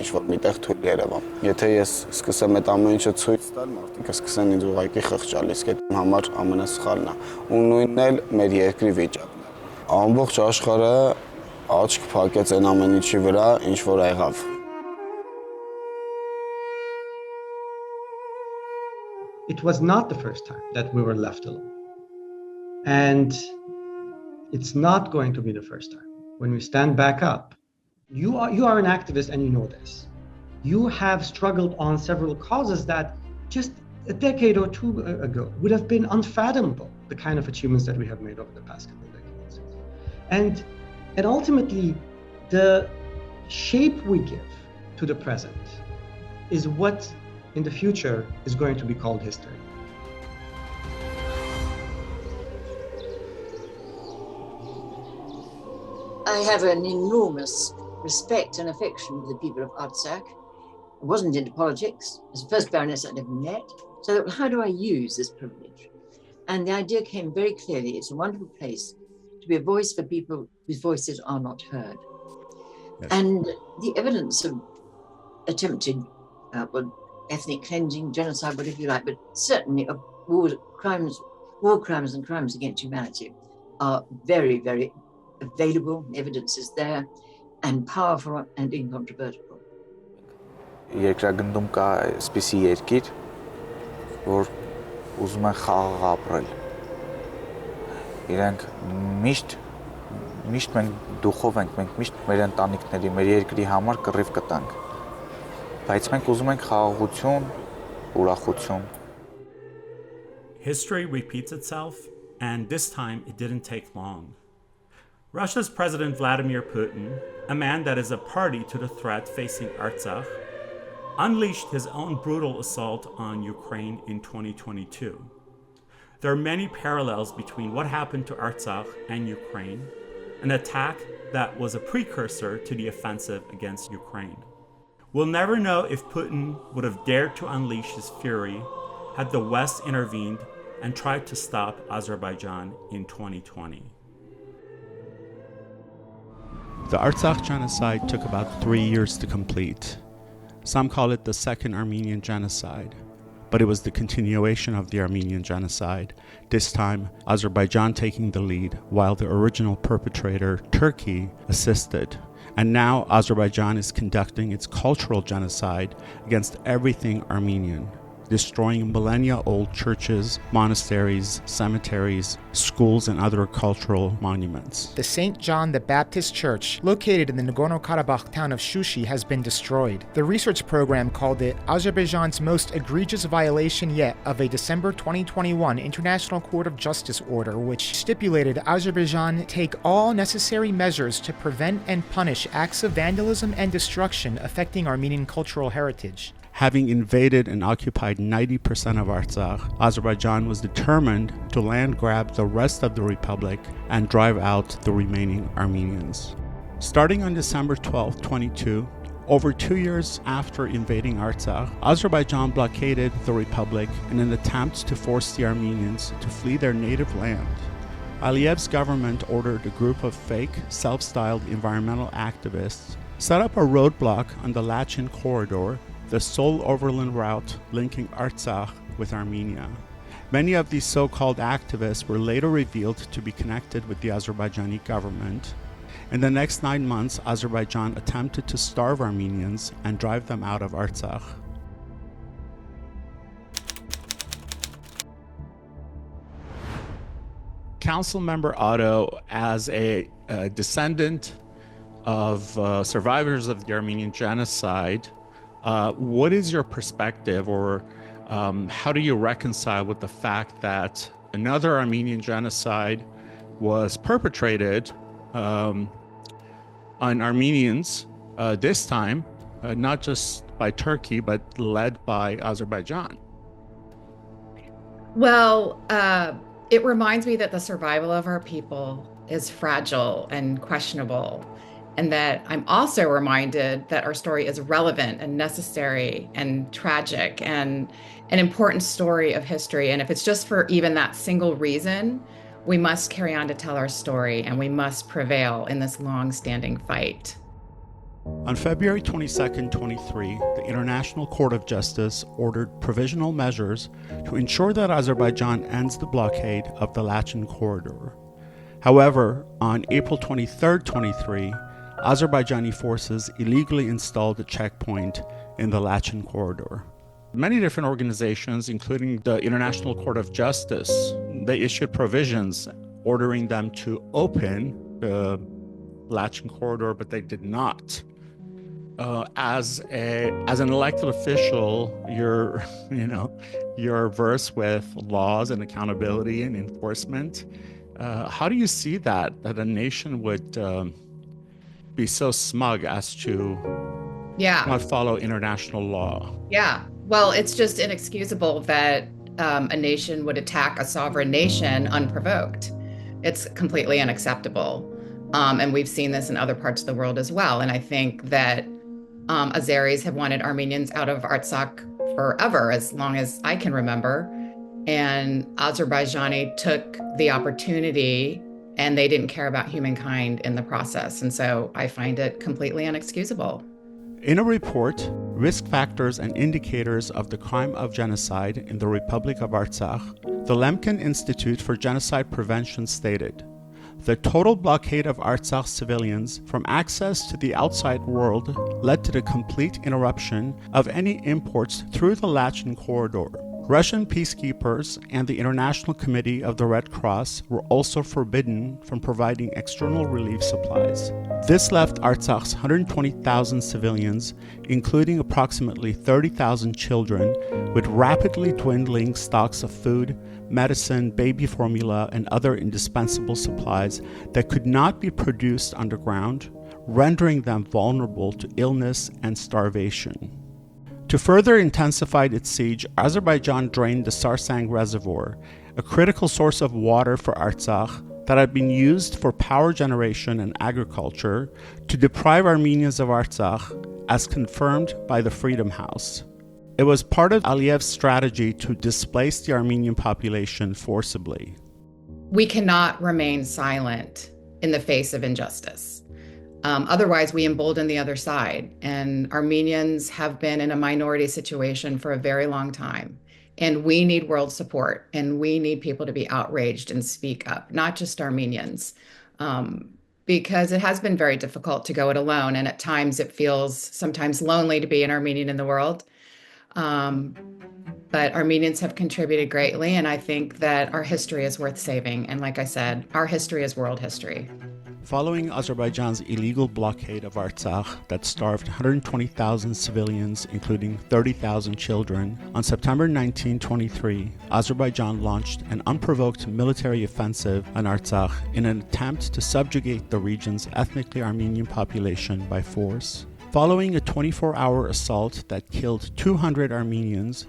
ինչ-որ միտեղ թույլ երևամ։ Եթե ես սկսեմ այդ ամեն ինչը ցույց տալ, մարդիկ կսկսեն ինձ ուղղակի խղճալ, իսկ այդ իմ համար ամենասխալն է։ Ու նույնն էլ մեր երկրի վիճակն է։ Ամբողջ աշխարհը աչք փակեց այն ամեն ինչի վրա, ինչ որ եղավ։ It was not the first time that we were left alone. And it's not going to be the first time. When we stand back up, you are an activist and you know this. You have struggled on several causes that just a decade or two ago would have been unfathomable, the kind of achievements that we have made over the past couple of decades. And ultimately, the shape we give to the present is what in the future is going to be called history. I have an enormous respect and affection for the people of Artsakh. I wasn't into politics. As the first Baroness I'd ever met. So I thought, how do I use this privilege? And the idea came very clearly. It's a wonderful place to be a voice for people whose voices are not heard. Yes. And the evidence of attempted ethnic cleansing, genocide, whatever you like, but certainly of war crimes and crimes against humanity are very, very available. Evidence is there and powerful and incontrovertible. Երկրագնդում կա այսպիսի երկիր, որ ուզում են խաղաղ ապրել։ Իրենք միշտ մենք դուխով ենք, մենք միշտ մեր ընտանիքների, մեր երկրի համար կռիվ կտանք։ Բայց մենք ուզում ենք խաղաղություն, ուրախություն։ History repeats itself, and this time it didn't take long. Russia's President Vladimir Putin, a man that is a party to the threat facing Artsakh, unleashed his own brutal assault on Ukraine in 2022. There are many parallels between what happened to Artsakh and Ukraine, an attack that was a precursor to the offensive against Ukraine. We'll never know if Putin would have dared to unleash his fury had the West intervened and tried to stop Azerbaijan in 2020. The Artsakh genocide took about 3 years to complete. Some call it the Second Armenian Genocide, but it was the continuation of the Armenian Genocide, this time Azerbaijan taking the lead while the original perpetrator, Turkey, assisted. And now Azerbaijan is conducting its cultural genocide against everything Armenian, destroying millennia-old churches, monasteries, cemeteries, schools, and other cultural monuments. The St. John the Baptist Church, located in the Nagorno-Karabakh town of Shushi, has been destroyed. The research program called it Azerbaijan's most egregious violation yet of a December 2021 International Court of Justice order, which stipulated Azerbaijan take all necessary measures to prevent and punish acts of vandalism and destruction affecting Armenian cultural heritage. Having invaded and occupied 90% of Artsakh, Azerbaijan was determined to land grab the rest of the republic and drive out the remaining Armenians. Starting on December 12, 2022, over 2 years after invading Artsakh, Azerbaijan blockaded the republic in an attempt to force the Armenians to flee their native land. Aliyev's government ordered a group of fake, self-styled environmental activists set up a roadblock on the Lachin corridor, the sole overland route linking Artsakh with Armenia. Many of these so-called activists were later revealed to be connected with the Azerbaijani government. In the next 9 months, Azerbaijan attempted to starve Armenians and drive them out of Artsakh. Council member Otto, as a descendant of survivors of the Armenian Genocide, what is your perspective, or how do you reconcile with the fact that another Armenian genocide was perpetrated on Armenians, this time not just by Turkey, but led by Azerbaijan? Well, it reminds me that the survival of our people is fragile and questionable. And that I'm also reminded that our story is relevant and necessary and tragic and an important story of history. And if it's just for even that single reason, we must carry on to tell our story and we must prevail in this long-standing fight. On February 22, 23, the International Court of Justice ordered provisional measures to ensure that Azerbaijan ends the blockade of the Lachin corridor. However, on April 23, 23, Azerbaijani forces illegally installed a checkpoint in the Lachin corridor. Many different organizations, including the International Court of Justice, they issued provisions ordering them to open the Lachin corridor, but they did not. As an elected official, you're versed with laws and accountability and enforcement. How do you see that a nation would be so smug as to not follow international law? Yeah, well, it's just inexcusable that a nation would attack a sovereign nation unprovoked. It's completely unacceptable. And we've seen this in other parts of the world as well. And I think that Azeris have wanted Armenians out of Artsakh forever, as long as I can remember. And Azerbaijani took the opportunity and they didn't care about humankind in the process. And so I find it completely inexcusable. In a report, Risk Factors and Indicators of the Crime of Genocide in the Republic of Artsakh, the Lemkin Institute for Genocide Prevention stated, the total blockade of Artsakh civilians from access to the outside world led to the complete interruption of any imports through the Lachin corridor. Russian peacekeepers and the International Committee of the Red Cross were also forbidden from providing external relief supplies. This left Artsakh's 120,000 civilians, including approximately 30,000 children, with rapidly dwindling stocks of food, medicine, baby formula, and other indispensable supplies that could not be produced underground, rendering them vulnerable to illness and starvation. To further intensify its siege, Azerbaijan drained the Sarsang Reservoir, a critical source of water for Artsakh that had been used for power generation and agriculture, to deprive Armenians of Artsakh, as confirmed by the Freedom House. It was part of Aliyev's strategy to displace the Armenian population forcibly. We cannot remain silent in the face of injustice. Otherwise, we embolden the other side. And Armenians have been in a minority situation for a very long time. And we need world support. And we need people to be outraged and speak up, not just Armenians. Because it has been very difficult to go it alone. And at times it feels sometimes lonely to be an Armenian in the world. But Armenians have contributed greatly. And I think that our history is worth saving. And like I said, our history is world history. Following Azerbaijan's illegal blockade of Artsakh that starved 120,000 civilians, including 30,000 children, on September 1923, Azerbaijan launched an unprovoked military offensive on Artsakh in an attempt to subjugate the region's ethnically Armenian population by force. Following a 24-hour assault that killed 200 Armenians,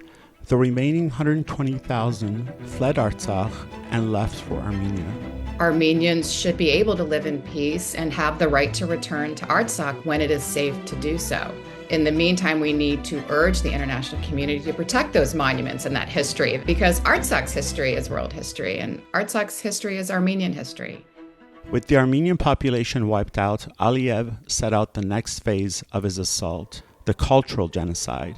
the remaining 120,000 fled Artsakh and left for Armenia. Armenians should be able to live in peace and have the right to return to Artsakh when it is safe to do so. In the meantime, we need to urge the international community to protect those monuments and that history, because Artsakh's history is world history and Artsakh's history is Armenian history. With the Armenian population wiped out, Aliyev set out the next phase of his assault, the cultural genocide,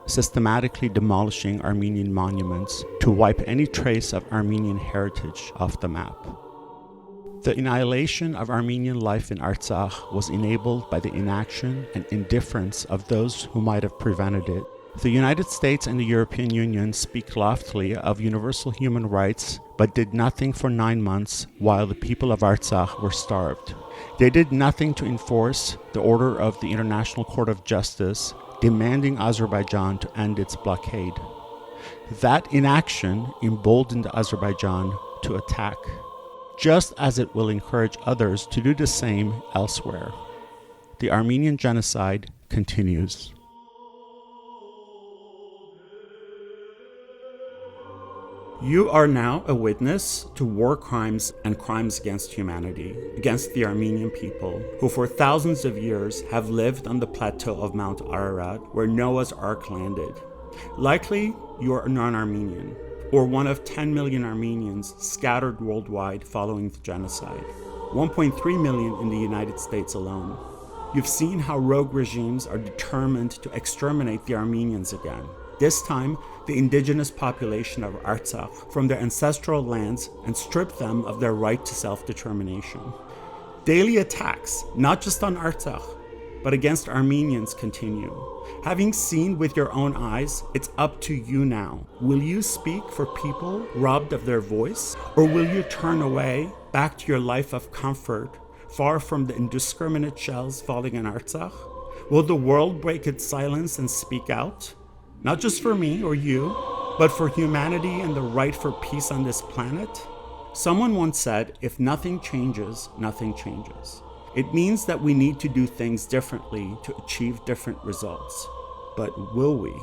systematically demolishing Armenian monuments to wipe any trace of Armenian heritage off the map. The annihilation of Armenian life in Artsakh was enabled by the inaction and indifference of those who might have prevented it. The United States and the European Union speak loftily of universal human rights, but did nothing for 9 months while the people of Artsakh were starved. They did nothing to enforce the order of the International Court of Justice demanding Azerbaijan to end its blockade. That inaction emboldened Azerbaijan to attack, just as it will encourage others to do the same elsewhere. The Armenian genocide continues. You are now a witness to war crimes and crimes against humanity, against the Armenian people, who for thousands of years have lived on the plateau of Mount Ararat, where Noah's Ark landed. Likely, you are non-Armenian, or one of 10 million Armenians scattered worldwide following the genocide, 1.3 million in the United States alone. You've seen how rogue regimes are determined to exterminate the Armenians again. This time, the indigenous population of Artsakh from their ancestral lands and strip them of their right to self-determination. Daily attacks, not just on Artsakh, but against Armenians continue. Having seen with your own eyes, it's up to you now. Will you speak for people robbed of their voice? Or will you turn away, back to your life of comfort, far from the indiscriminate shells falling on Artsakh? Will the world break its silence and speak out? Not just for me or you, but for humanity and the right for peace on this planet? Someone once said, if nothing changes, nothing changes. It means that we need to do things differently to achieve different results. But will we?